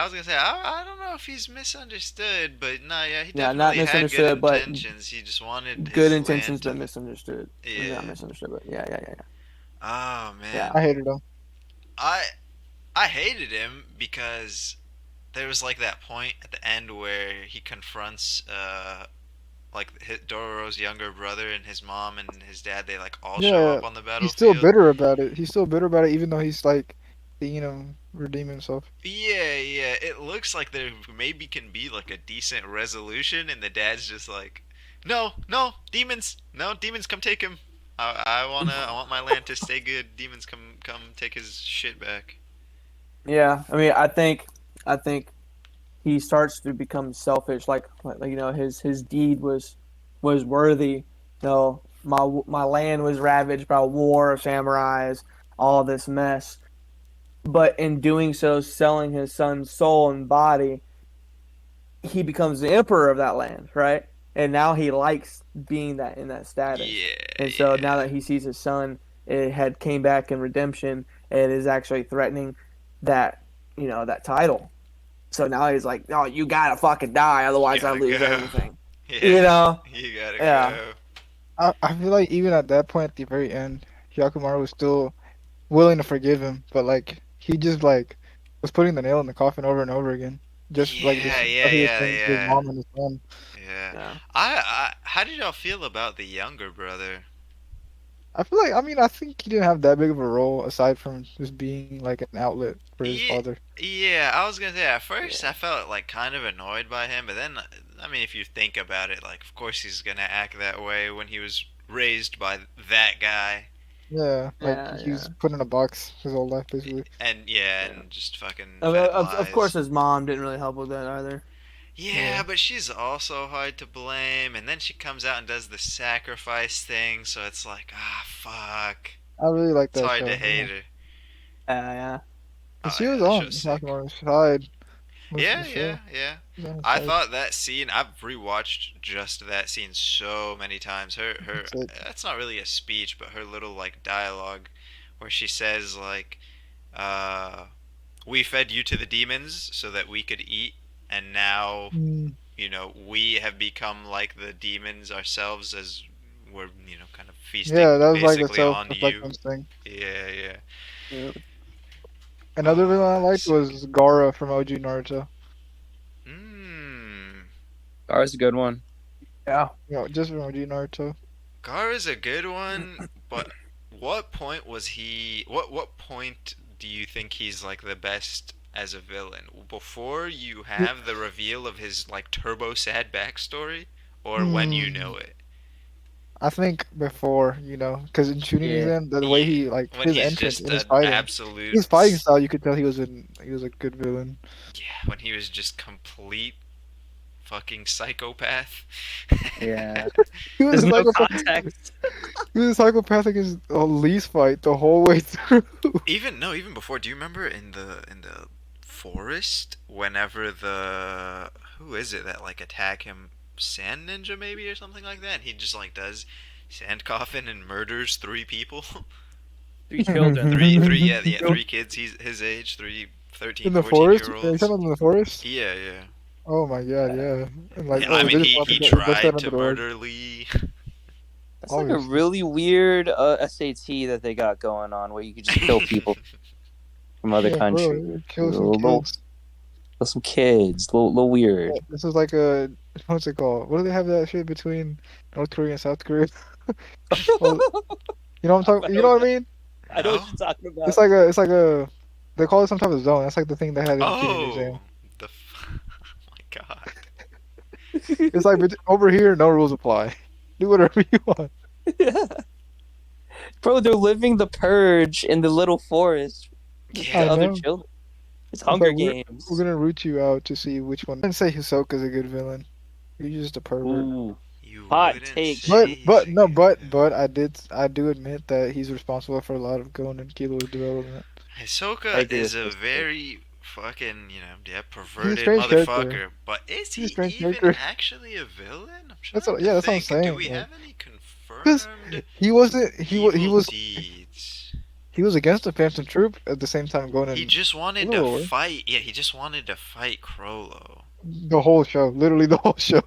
I was gonna say I don't know if he's misunderstood, but no, yeah, he Yeah, not definitely had good misunderstood, but intentions. He just wanted good his land intentions but to. misunderstood. Not Yeah. misunderstood, but yeah. Oh Yeah. man, I hated him. I I hated him because there was like that point at the end where he confronts like Dororo's younger brother and his mom and his dad. They like all show Yeah, up on the he's still battlefield. bitter about it. He's still bitter about it, even though he's like seeing him redeem himself. Yeah. It looks like there maybe can be like a decent resolution, and the dad's just like, no, demons, no, demons, come take him. I want my land to stay good. Demons, come take his shit back. Yeah, I mean, I think he starts to become selfish. Like his deed was worthy. My land was ravaged by war of samurais, all this mess. But in doing so, selling his son's soul and body, he becomes the emperor of that land, right? And now he likes being that in that status. And so now Yeah. that he sees his son, it had came back in redemption and is actually threatening that that title. So now he's like, "Oh, you gotta fucking die, You otherwise I gotta lose go. everything." You Yeah, know? you gotta Yeah, go. I feel like even at that point, at the very end, Hyakumaru was still willing to forgive him, but like he just like was putting the nail in the coffin over and over again. Just like this Yeah, stuff he was saying to his yeah. mom and his son. Yeah. yeah, How did y'all feel about the younger brother? I feel like I think he didn't have that big of a role aside from just being like an outlet for his Yeah, father. yeah, I was gonna say at first yeah, I felt like kind of annoyed by him, but then I mean if you think about it, like of course he's gonna act that way when he was raised by that guy, Yeah, like yeah, he yeah, was put in a box his whole life basically. and yeah, yeah. and just fucking Of, fed of, of course, lies. his mom didn't really help with that either. Yeah, Yeah, but she's also hard to blame, and then she comes out and does the sacrifice thing, so it's like fuck, I really like it's that hard to show. hate Yeah, her. Yeah, and Oh she yeah, was that on show's sick. Hyakumaru's side most of the Yeah, show. yeah. She was on his I side. thought that scene. I've rewatched just that scene so many times. Her. It's like, That's not really a speech, but her little like dialogue, where she says like, uh, "We fed you to the demons so that we could eat, and now mm, we have become like the demons ourselves as we're kind of yeah, feasting that was like a basically on you." self-reflective thing. Yeah. yeah. Another villain I Oh, liked sick. was Gaara from OG Naruto. Mmm. Gar's a good one. Yeah. Just from OG Naruto. Gar is a good one, but what point was he? What point do you think he's like the best as a villain? Before you have the reveal of his like turbo sad backstory, or when you know Hmm. it? I think before, because in Chunin Yeah. exam, the way Yeah, he like when his he's entrance just in his an fighting, absolute his fighting style, you could tell he was a good villain. yeah, when he was just complete fucking psychopath. Yeah. He was There's a no psychopath. context. He was a psychopathic in his Elise fight the whole way through. Even no, even before. Do you remember in the forest whenever the who is it that like attack him? Sand ninja maybe or something like that. And he just like does sand coffin and murders three people. 3 children. three yeah Nope. three kids. He's his age. Three In 13, the 14 forest? year Are you talking olds. about in the forest? Yeah. Oh my god, yeah. And like, I oh, mean they just he bust that tried under to the rug. murder Lee. That's like a Obviously. really weird SAT that they got going on where you could just kill people from other Yeah, bro, countries. you A kill some little, kids. Some kids, little weird. This is like a what's it called? What do they have that shit between North Korea and South Korea? Well, you know what I'm I talking. You know, know what I mean? I know what No? you're talking It's about. like a it's like a they call it some type of zone. That's like the thing they had in the Teenage Museum. Oh, oh my god. It's like over here, no rules apply. Do whatever you want. Bro, they're living the purge in the little forest with the I Yeah. other know. children. It's It's Hunger like we're Games. gonna root you out to see which one. I didn't say Hisoka's a good villain. He's just a pervert. Ooh, You hot wouldn't take say But shit. he's but a no good but villain. I do admit that he's responsible for a lot of Gon and Kilo's development. I Hisoka agree is with a this. very fucking, yeah, He's a perverted strange character. motherfucker. But is He's a he strange even character. actually a villain? I'm That's trying what, to yeah, that's what I'm think. Do saying. we Like, have any because confirmed he wasn't he evil was deeds? he was against the Phantom Troop at the same time going He in just wanted to Overlord. fight. Yeah, he just wanted to fight Crollo. The whole show, literally the whole show.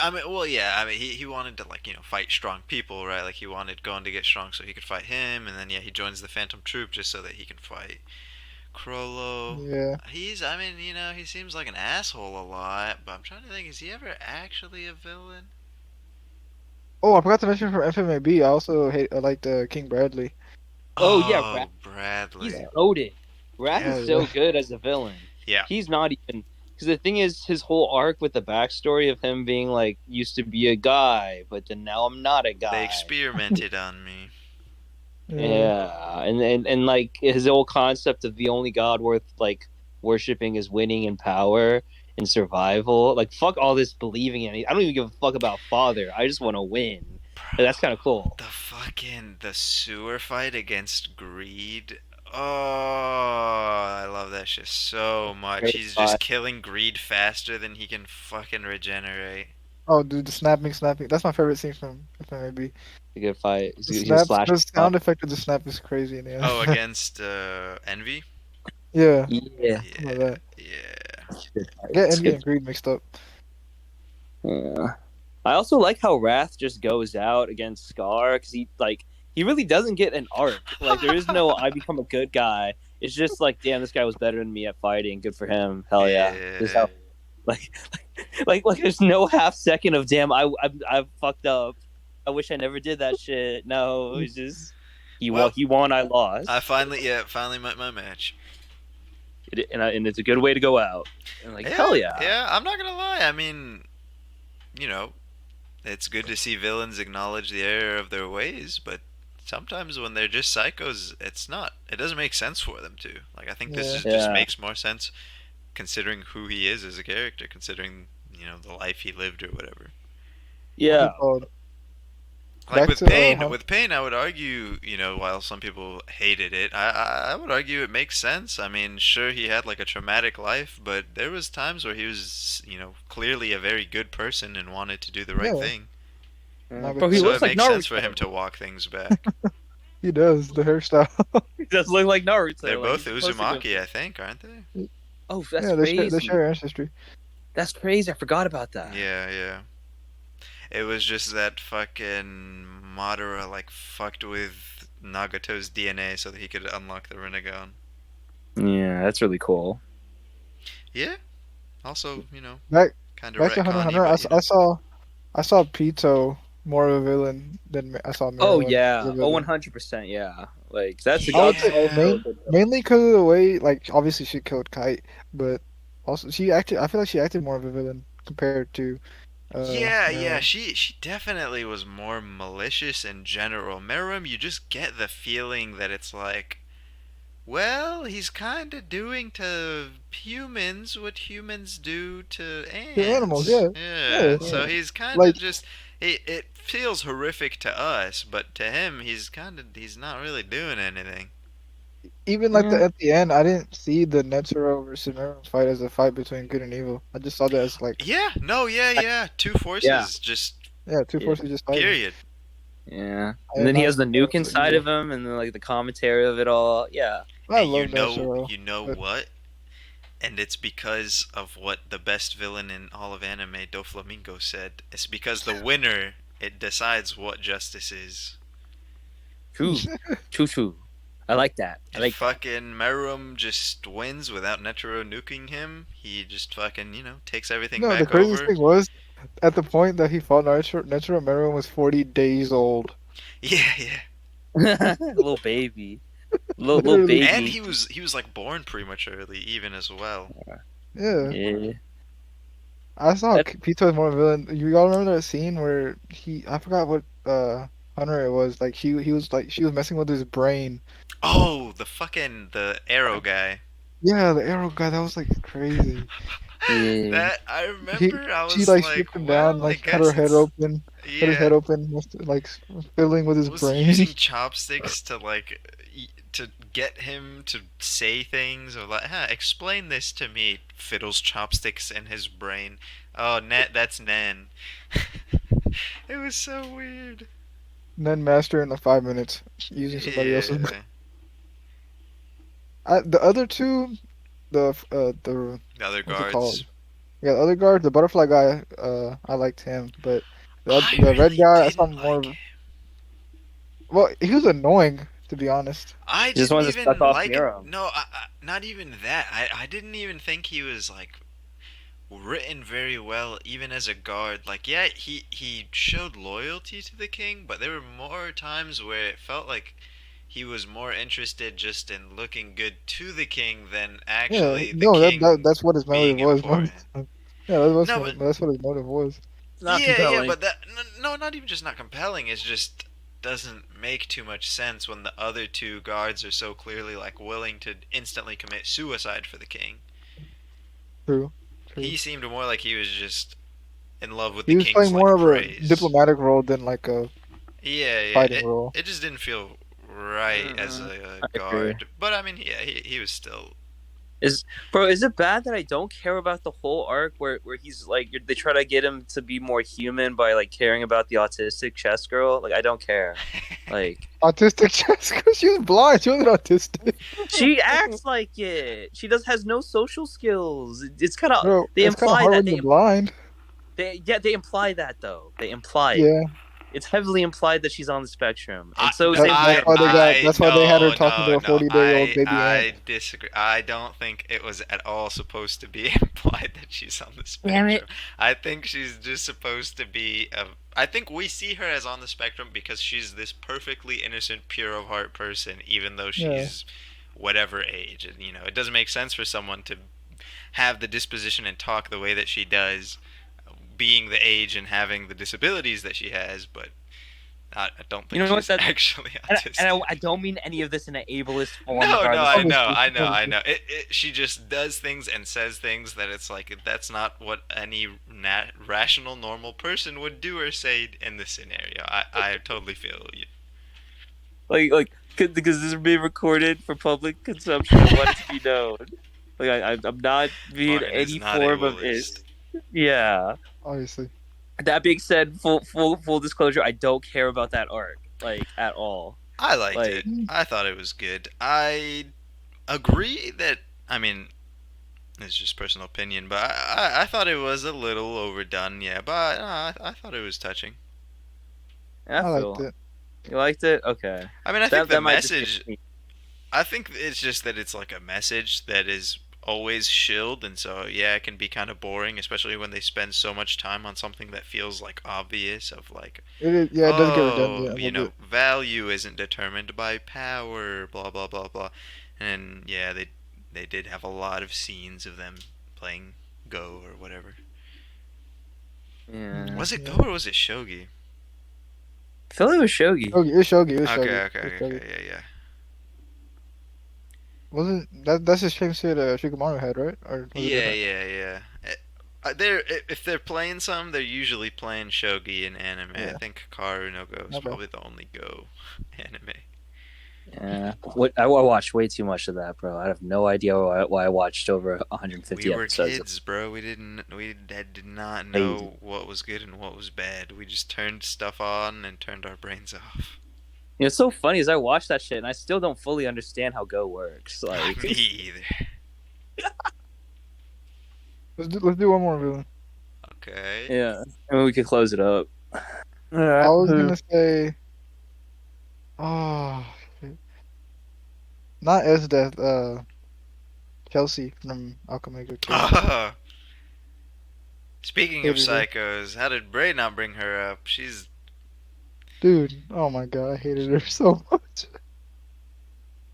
I mean, well, yeah. I mean, he wanted to like fight strong people, right? Like he wanted Gon to get strong so he could fight him, and then yeah, he joins the Phantom Troop just so that he can fight Crollo. Yeah. I mean, he seems like an asshole a lot, but I'm trying to think, is he ever actually a villain? Oh, I forgot to mention from FMAB. I also like King Bradley. Oh yeah, Wrath. Oh, He's Bradley. goaded. Wrath Yeah. is Oh so yeah, good as a villain. Yeah. He's not even because the thing is his whole arc with the backstory of him being like used to be a guy, but then now I'm not a They guy. experimented on me. yeah. Yeah, and like his whole concept of the only god worth like worshiping is winning and power and survival. Like fuck all this believing in. I don't even give a fuck about father. I just want to win. And that's kind of cool. The sewer fight against Greed. Oh, I love that shit so much. Great He's fight. just killing Greed faster than he can fucking regenerate. Oh, dude, the snapping. That's my favorite scene from FMAB. A good fight. The He was snaps, slashing the up. sound effect of the snap is crazy in the Oh, anime. against Envy? Yeah, Yeah. something like Yeah, that. yeah. Good I fight. get It's Envy good. and Greed mixed up. Yeah. I also like how Wrath just goes out against Scar because he really doesn't get an arc. Like there is no I become a good guy. It's just like damn, this guy was better than me at fighting. Good for him. Hell yeah. This Yeah. how like like there's no half second of damn I fucked up. I wish I never did that shit. No, it's just Well, he won. I I lost. finally met my match. And it's a good way to go out. And like hell Yeah, yeah. yeah. I'm not gonna lie. I mean, you know, it's good to see villains acknowledge the error of their ways, but sometimes when they're just psychos, it's not. It doesn't make sense for them to. Like I think Yeah, just Yeah. makes more sense considering who he is as a character, considering the life he lived or whatever. what's Yeah. it called? Like Back with to pain, I would argue, while some people hated it, I would argue it makes sense. I mean, sure he had like a traumatic life, but there was times where he was, clearly a very good person and wanted to do the right yeah, thing. Bro, he Nagato. So looks it like makes sense for him Naruto. to walk things back. He does the hairstyle. He does look like They're Naruto. Like both he's supposed to go. Uzumaki, I think, aren't they? Oh, that's Yeah, they crazy. share ancestry. That's crazy. I forgot about that. Yeah, yeah. It was just that fucking Madara like fucked with Nagato's DNA so that he could unlock the Rinnegan. Yeah, that's really cool. Yeah. Also, Back kind of back to Hunter x retconny, Hunter. but I saw Pito more of a villain than I saw Oh Meruem as a yeah. Oh, villain. 100%. Yeah. Like that's I would say yeah. mainly because of the way, like, obviously she killed Kite, but also she acted. I feel like she acted more of a villain compared to Yeah, yeah, Meruem. she definitely was more malicious in general. Meruem, you just get the feeling that it's like, well, he's kind of doing to humans what humans do to The animals, ants. yeah, Yeah, yeah. so he's kind of Like just it feels horrific to us, but to him, he's not really doing anything. even like Yeah. at the end, I didn't see the Netero versus Meruem fight as a fight between good and evil. I just saw that as like, Yeah, no, yeah, yeah, two Yeah. forces, just yeah, two Yeah. forces just fighting. period. Yeah. I And did then he not has see the that nuke as inside evil. of him, and then like the commentary of it all. Yeah. I And love Netero, you know but what? And it's because of what the best villain in all of anime, Doflamingo, said. It's because the winner, it decides what justice is. True. True. True. I like that. I If like that. fucking Meruem just wins without Netero nuking him, he just fucking, takes everything No, the back craziest over. thing was at the point that he fought Natural Meruem was 40 days old. Yeah, yeah. Little baby, little Literally. And baby. he was like born prematurely even as well. Yeah. Yeah. I saw That, Pito is more villain. You all remember that scene where I forgot what Hunter it was. Like he was like she was messing with his brain. Oh, the arrow guy. Yeah, the arrow guy, that was like crazy. yeah. That I He remember I she was like like, stripped him down, well, I like cut her guess head it's open, cut his yeah. head open, like filling with his Was brain. using chopsticks to to get him to say things or like, explain this to me. Fiddles chopsticks in his brain. Oh, that's Nen. It was so weird. And then master in like 5 minutes using somebody else's. Yeah. The other two, the The other what's it called? guards. Yeah, the other guard, the butterfly guy. I liked him, but I the red really guy, I saw didn't like more. him. Well, he was annoying to be honest. I He just didn't wants to suck even off like it. Miro. No, not even that. I didn't even think he was like written very well, even as a guard. Like, yeah, he showed loyalty to the king, but there were more times where it felt like he was more interested just in looking good to the king than Yeah, actually the no, king that's what his motive being was. important. Yeah, No, but that's what his motive was. It's not yeah, compelling. but that no, not even just not compelling. It's just doesn't make too much sense when the other two guards are so clearly like willing to instantly commit suicide for the king. True, true. He seemed more like he was just in love with the He was king's playing more like of a praise. diplomatic role than like a Yeah, yeah. fighting It role. it just didn't feel right as Mm, a I agree. guard. But I mean, yeah, he was still. Is bro? Is it bad that I don't care about the whole arc where he's like they try to get him to be more human by like caring about the autistic chess girl? Like I don't care. Like Autistic Jessica, she was blind. She wasn't autistic. she acts like it. She does has no social skills. It's kind of Bro, they it's kind of imply hard that when you're blind. they imply that though. They imply it. Yeah, It's heavily implied that she's on the spectrum, I, and so same with that's Miro. why I that's why they had her no talking to no a no 40-day-old baby ant. I disagree. I don't think it was at all supposed to be implied that she's on the Damn it! spectrum. I think she's just supposed to be a. I think we see her as on the spectrum because she's this perfectly innocent, pure of heart person, even though Yeah, she's whatever age. And it doesn't make sense for someone to have the disposition and talk the way that she does, being the age and having the disabilities that she has, but I don't You think know what? she's That actually and autistic. I don't mean any of this in an ableist form, No, no, regardless I of know, obviously, I know, I obviously. know. She just does things and says things that it's like that's not what any rational, normal person would do or say in this scenario. I totally feel you. like because this is being recorded for public consumption. I want it to be known. Like I'm not being Martin is any not form of ableist. yeah. Obviously. That being said, full disclosure, I don't care about that arc like at all. I liked it. Like Mm, I thought it was good. I agree that, I mean, it's just personal opinion, but I thought it was a little overdone, yeah, but I thought it was touching. I I liked feel it. you liked it. Okay, I mean, I think the that might just be message, me. I think it's just that it's like a message that is always shilled, and so yeah, it can be kind of boring, especially when they spend so much time on something that feels like obvious, of like, It is, yeah, it does get redundant oh, a little bit. value isn't determined by power, blah blah blah blah, and yeah, they did have a lot of scenes of them playing Go or whatever. Yeah, Was it Go Yeah. or was it Shogi? I feel like it was Shogi. Shogi, it's Shogi, it's Okay, Shogi, okay, it's okay, Shogi. okay, yeah, yeah. Wasn't that's the same shit Shikamaru had, right? Or was it Yeah, different? yeah, yeah. They're if they're playing some, they're usually playing shogi in anime. I Yeah. think Karu no Go is Okay. probably the only Go anime. Yeah, what I watched way too much of that, bro. I have no idea why I watched over 150 We were episodes. kids, bro. We did not Crazy. know what was good and what was bad. We just turned stuff on and turned our brains off. You know, it's so funny as I watch that shit, and I still don't fully understand how Go works. Like, Me either. Let's do one more villain. Okay. yeah, I mean, we could close it up. I was gonna say, oh, shit. not Death. Chelsea from Alchemaker King. Speaking of Hated her. psychos, how did Bray not bring her up? She's Dude, oh my god, I hated her so much.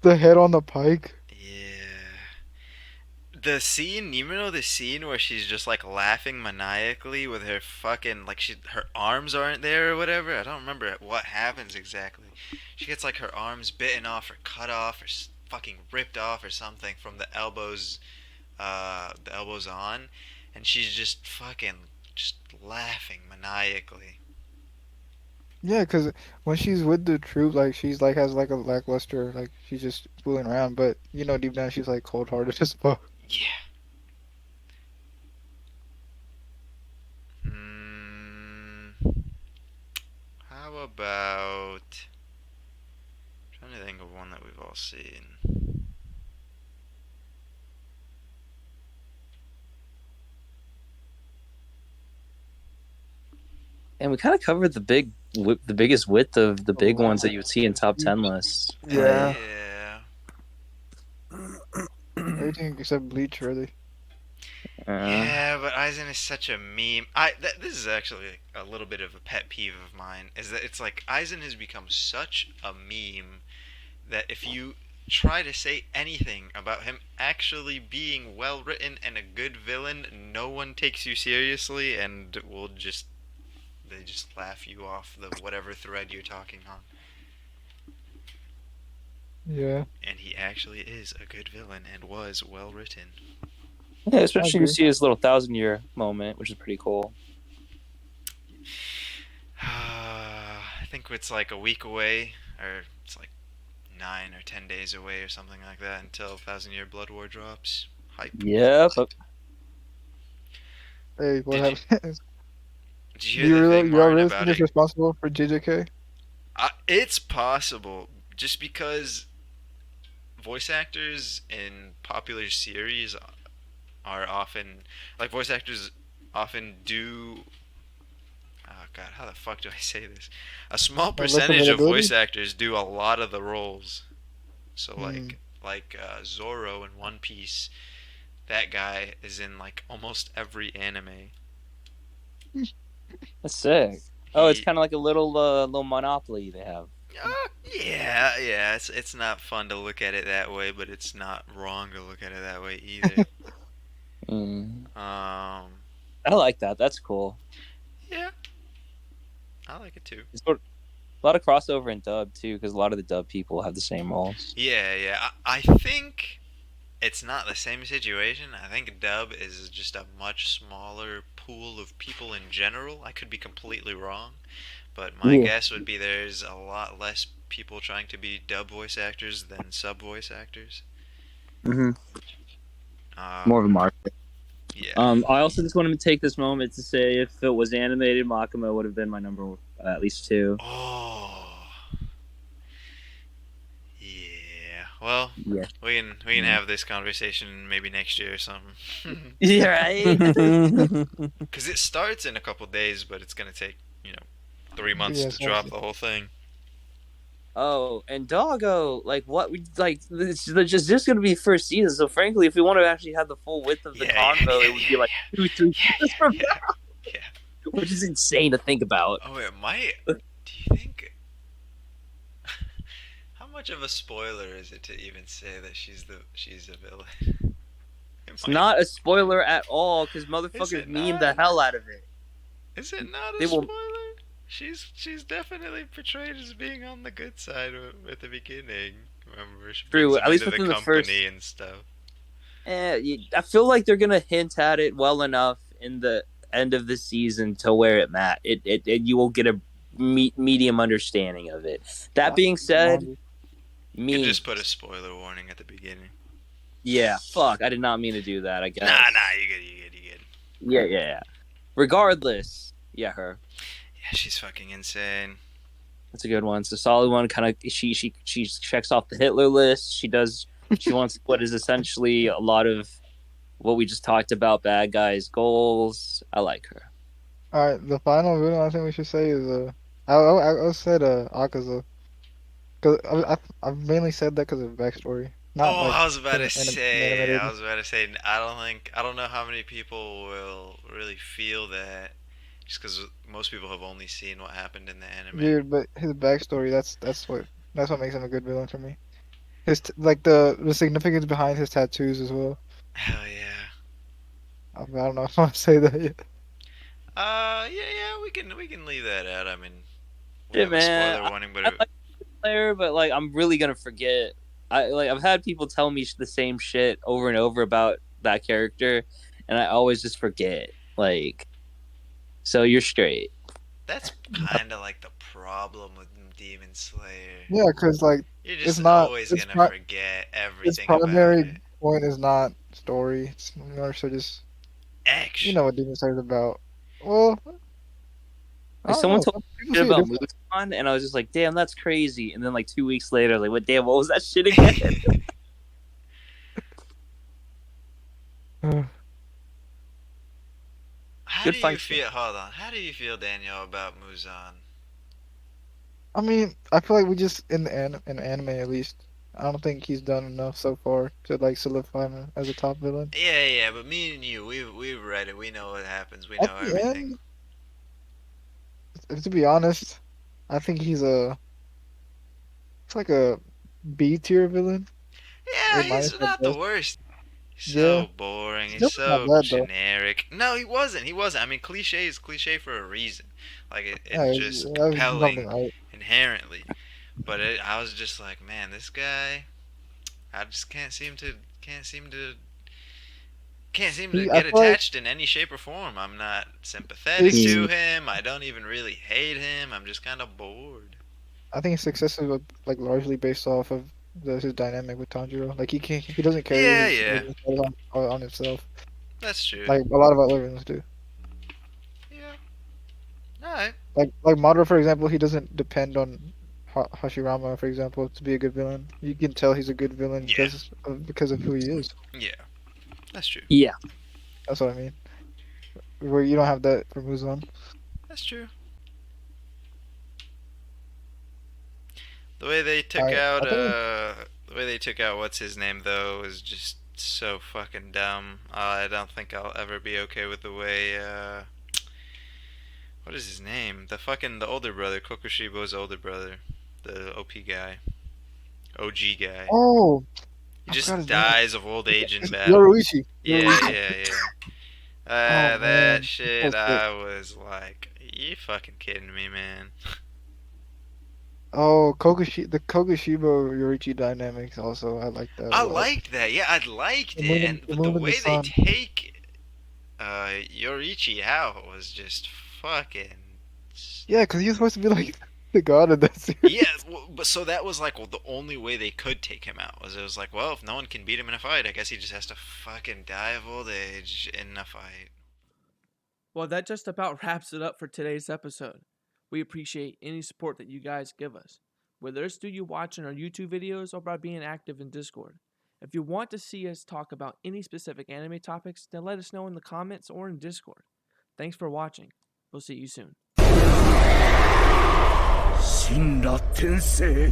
The head on the pike. yeah. The scene, you know the scene where she's just like laughing maniacally with her fucking like her arms aren't there or whatever. I don't remember what happens exactly. She gets like her arms bitten off or cut off or fucking ripped off or something from the elbows on, and she's just fucking just laughing maniacally. Yeah, cause when she's with the troop, like she's like has like a lackluster, like she's just fooling around, but you know deep down she's like cold hearted as fuck. Yeah. Hmm. How about? Trying to think of one that we've all seen. And we kind of covered the biggest width of the A big lot. ones that you would see in top 10 lists. Yeah, Yeah. everything except Bleach really. Uh, Yeah, but Aizen is such a meme. This is actually like a little bit of a pet peeve of mine. Is that it's like Aizen has become such a meme that if you try to say anything about him actually being well written and a good villain, no one takes you seriously and will just they just laugh you off the whatever thread you're talking on. Yeah, And he actually is a good villain and was well written. yeah, I especially you agree. see his little 1,000 year moment, which is pretty cool. I think it's like a week away, or it's like 9 or 10 days away, or something like that, until Thousand Year Blood War drops. Hype. Yeah, but Hey, what Did you happened? did you Do hear the thing, you all Martin, really think about it's it? responsible for JJK? It's possible, just because voice actors in popular series are often like voice actors often do. Oh God, how the fuck do I say this? A small Like less percentage of voice availability? actors do a lot of the roles. So Hmm. like Zoro in One Piece, that guy is in like almost every anime. that's sick. Oh, it's He, kind of like a little monopoly they have. yeah. It's not fun to look at it that way, but it's not wrong to look at it that way either. Mm. Um, I like that. That's cool. yeah, I like it too. It's a lot of crossover in dub too, because a lot of the dub people have the same roles. Yeah. I think it's not the same situation. I think dub is just a much smaller pool of people in general. I could be completely wrong. But my Yeah. guess would be there's a lot less people trying to be dub voice actors than sub voice actors. Mm-hmm. More of a Um, market. yeah. I also just wanted to take this moment to say if it was animated, Makima would have been my number at least two. Oh, yeah. Well, Yeah. we can have this conversation maybe next year or something. Yeah, right. Cause it starts in a couple days, but it's gonna take 3 months Yeah, to so drop the whole thing. Oh, and Doggo, like what we like, it's just gonna be first season. So frankly, if we want to actually have the full width of the convo, it would be like two, three seasons from Yeah. now, Yeah. which is insane to think about. Oh, it might. Do you think? How much of a spoiler is it to even say that she's a villain? It It's might. not a spoiler at all because Is motherfuckers it meme the not? hell out of it. Is it not a They will spoiler? She's definitely portrayed as being on the good side at the beginning. Remember, she brings true him at least into the within the company first. and stuff. I feel like they're gonna hint at it well enough in the end of the season to where it you will get a medium understanding of it. That being said, manga. You could just put a memes. spoiler warning at the beginning. Yeah, fuck. I did not mean to do that. I Nah, guess. you good. Yeah. Regardless, yeah, her. Yeah, she's fucking insane. That's a good one. It's a solid one. Kind of, she checks off the Hitler list. She does. She wants what is essentially a lot of what we just talked about. Bad guys' goals. I like her. All right, the final villain I think we should say is I said Akaza because I've mainly said that because of backstory. not Oh, like I was about to say. I animated. was about to say. I don't know how many people will really feel that, just because most people have only seen what happened in the anime. Dude, but his backstory, that's what makes him a good villain for me. Like the significance behind his tattoos as well. Hell yeah. I don't know if I want to say that yet. Yeah. We can leave that out. I mean, we Shit, have a man. spoiler warning, but I like the player, but like I'm really gonna forget. I've had people tell me the same shit over and over about that character, and I always just forget. Like, so you're straight. that's kind of like the problem with Demon Slayer. Yeah, because like You're it's just not always its gonna forget its everything about primary it. point is not story. It's more so just you Action. know what Demon Slayer is about. Well, I Like don't someone know. told Some people me shit see it about different. Mulan, and I was just like, damn, that's crazy. And then like 2 weeks later, I was like, what? Damn, what was that shit again? How Good do you fight. feel? Hold on. How do you feel, Daniel, about Muzan? I mean, I feel like we just in anime at least. I don't think he's done enough so far to like solidify him as a top villain. Yeah, but me and you, we've read it. We know what happens. We At know the everything. end, to be honest, I think it's like a B tier villain. Yeah, A minus he's at not the best. worst. He's Yeah, so boring. it's He's definitely not so bad though. generic. No, he wasn't. He wasn't. I mean, cliche is cliche for a reason. Like Yeah, it's just that was something compelling right. inherently. But I was just like, man, this guy. I just can't seem to I get feel like attached in any shape or form. I'm not sympathetic it's to Mm. him. I don't even really hate him. I'm just kind of bored. I think his success is like largely based off of his dynamic with Tanjiro. Like he doesn't carry Yeah, his yeah, on himself that's true. like a lot of other villains do. Yeah, all right. Like Madara, for example, he doesn't depend on Hashirama, for example, to be a good villain. You can tell he's a good villain Yeah, because of who he is. yeah, that's true. Yeah. That's what I mean. Where you don't have that for Muzan. That's true. The way they took out I think the way they took out what's his name though is just so fucking dumb. I don't think I'll ever be okay with the way what is his name? The older brother, Kokushibo's older brother, the OP guy, OG guy. oh He I forgot just his name. dies of old age in It's battle. Yoruichi. Yeah, Yoruichi. yeah, yeah. Oh That man, shit, that's sick. I was like, you fucking kidding me, man? Oh, the Kokushibo Yoruichi dynamics also. I like that a I lot. liked that. Yeah, I liked it, The but the moon and the way they sun. take Yoriichi out was just fucking. Yeah, because he was supposed to be like the god of that Yeah, series. but so that was like, well, the only way they could take him out was it was like, well, if no one can beat him in a fight, I guess he just has to fucking die of old age in a fight. Well, that just about wraps it up for today's episode. We appreciate any support that you guys give us, whether it's through you watching our YouTube videos or by being active in Discord. If you want to see us talk about any specific anime topics, then let us know in the comments or in Discord. Thanks for watching. We'll see you soon. 神羅転生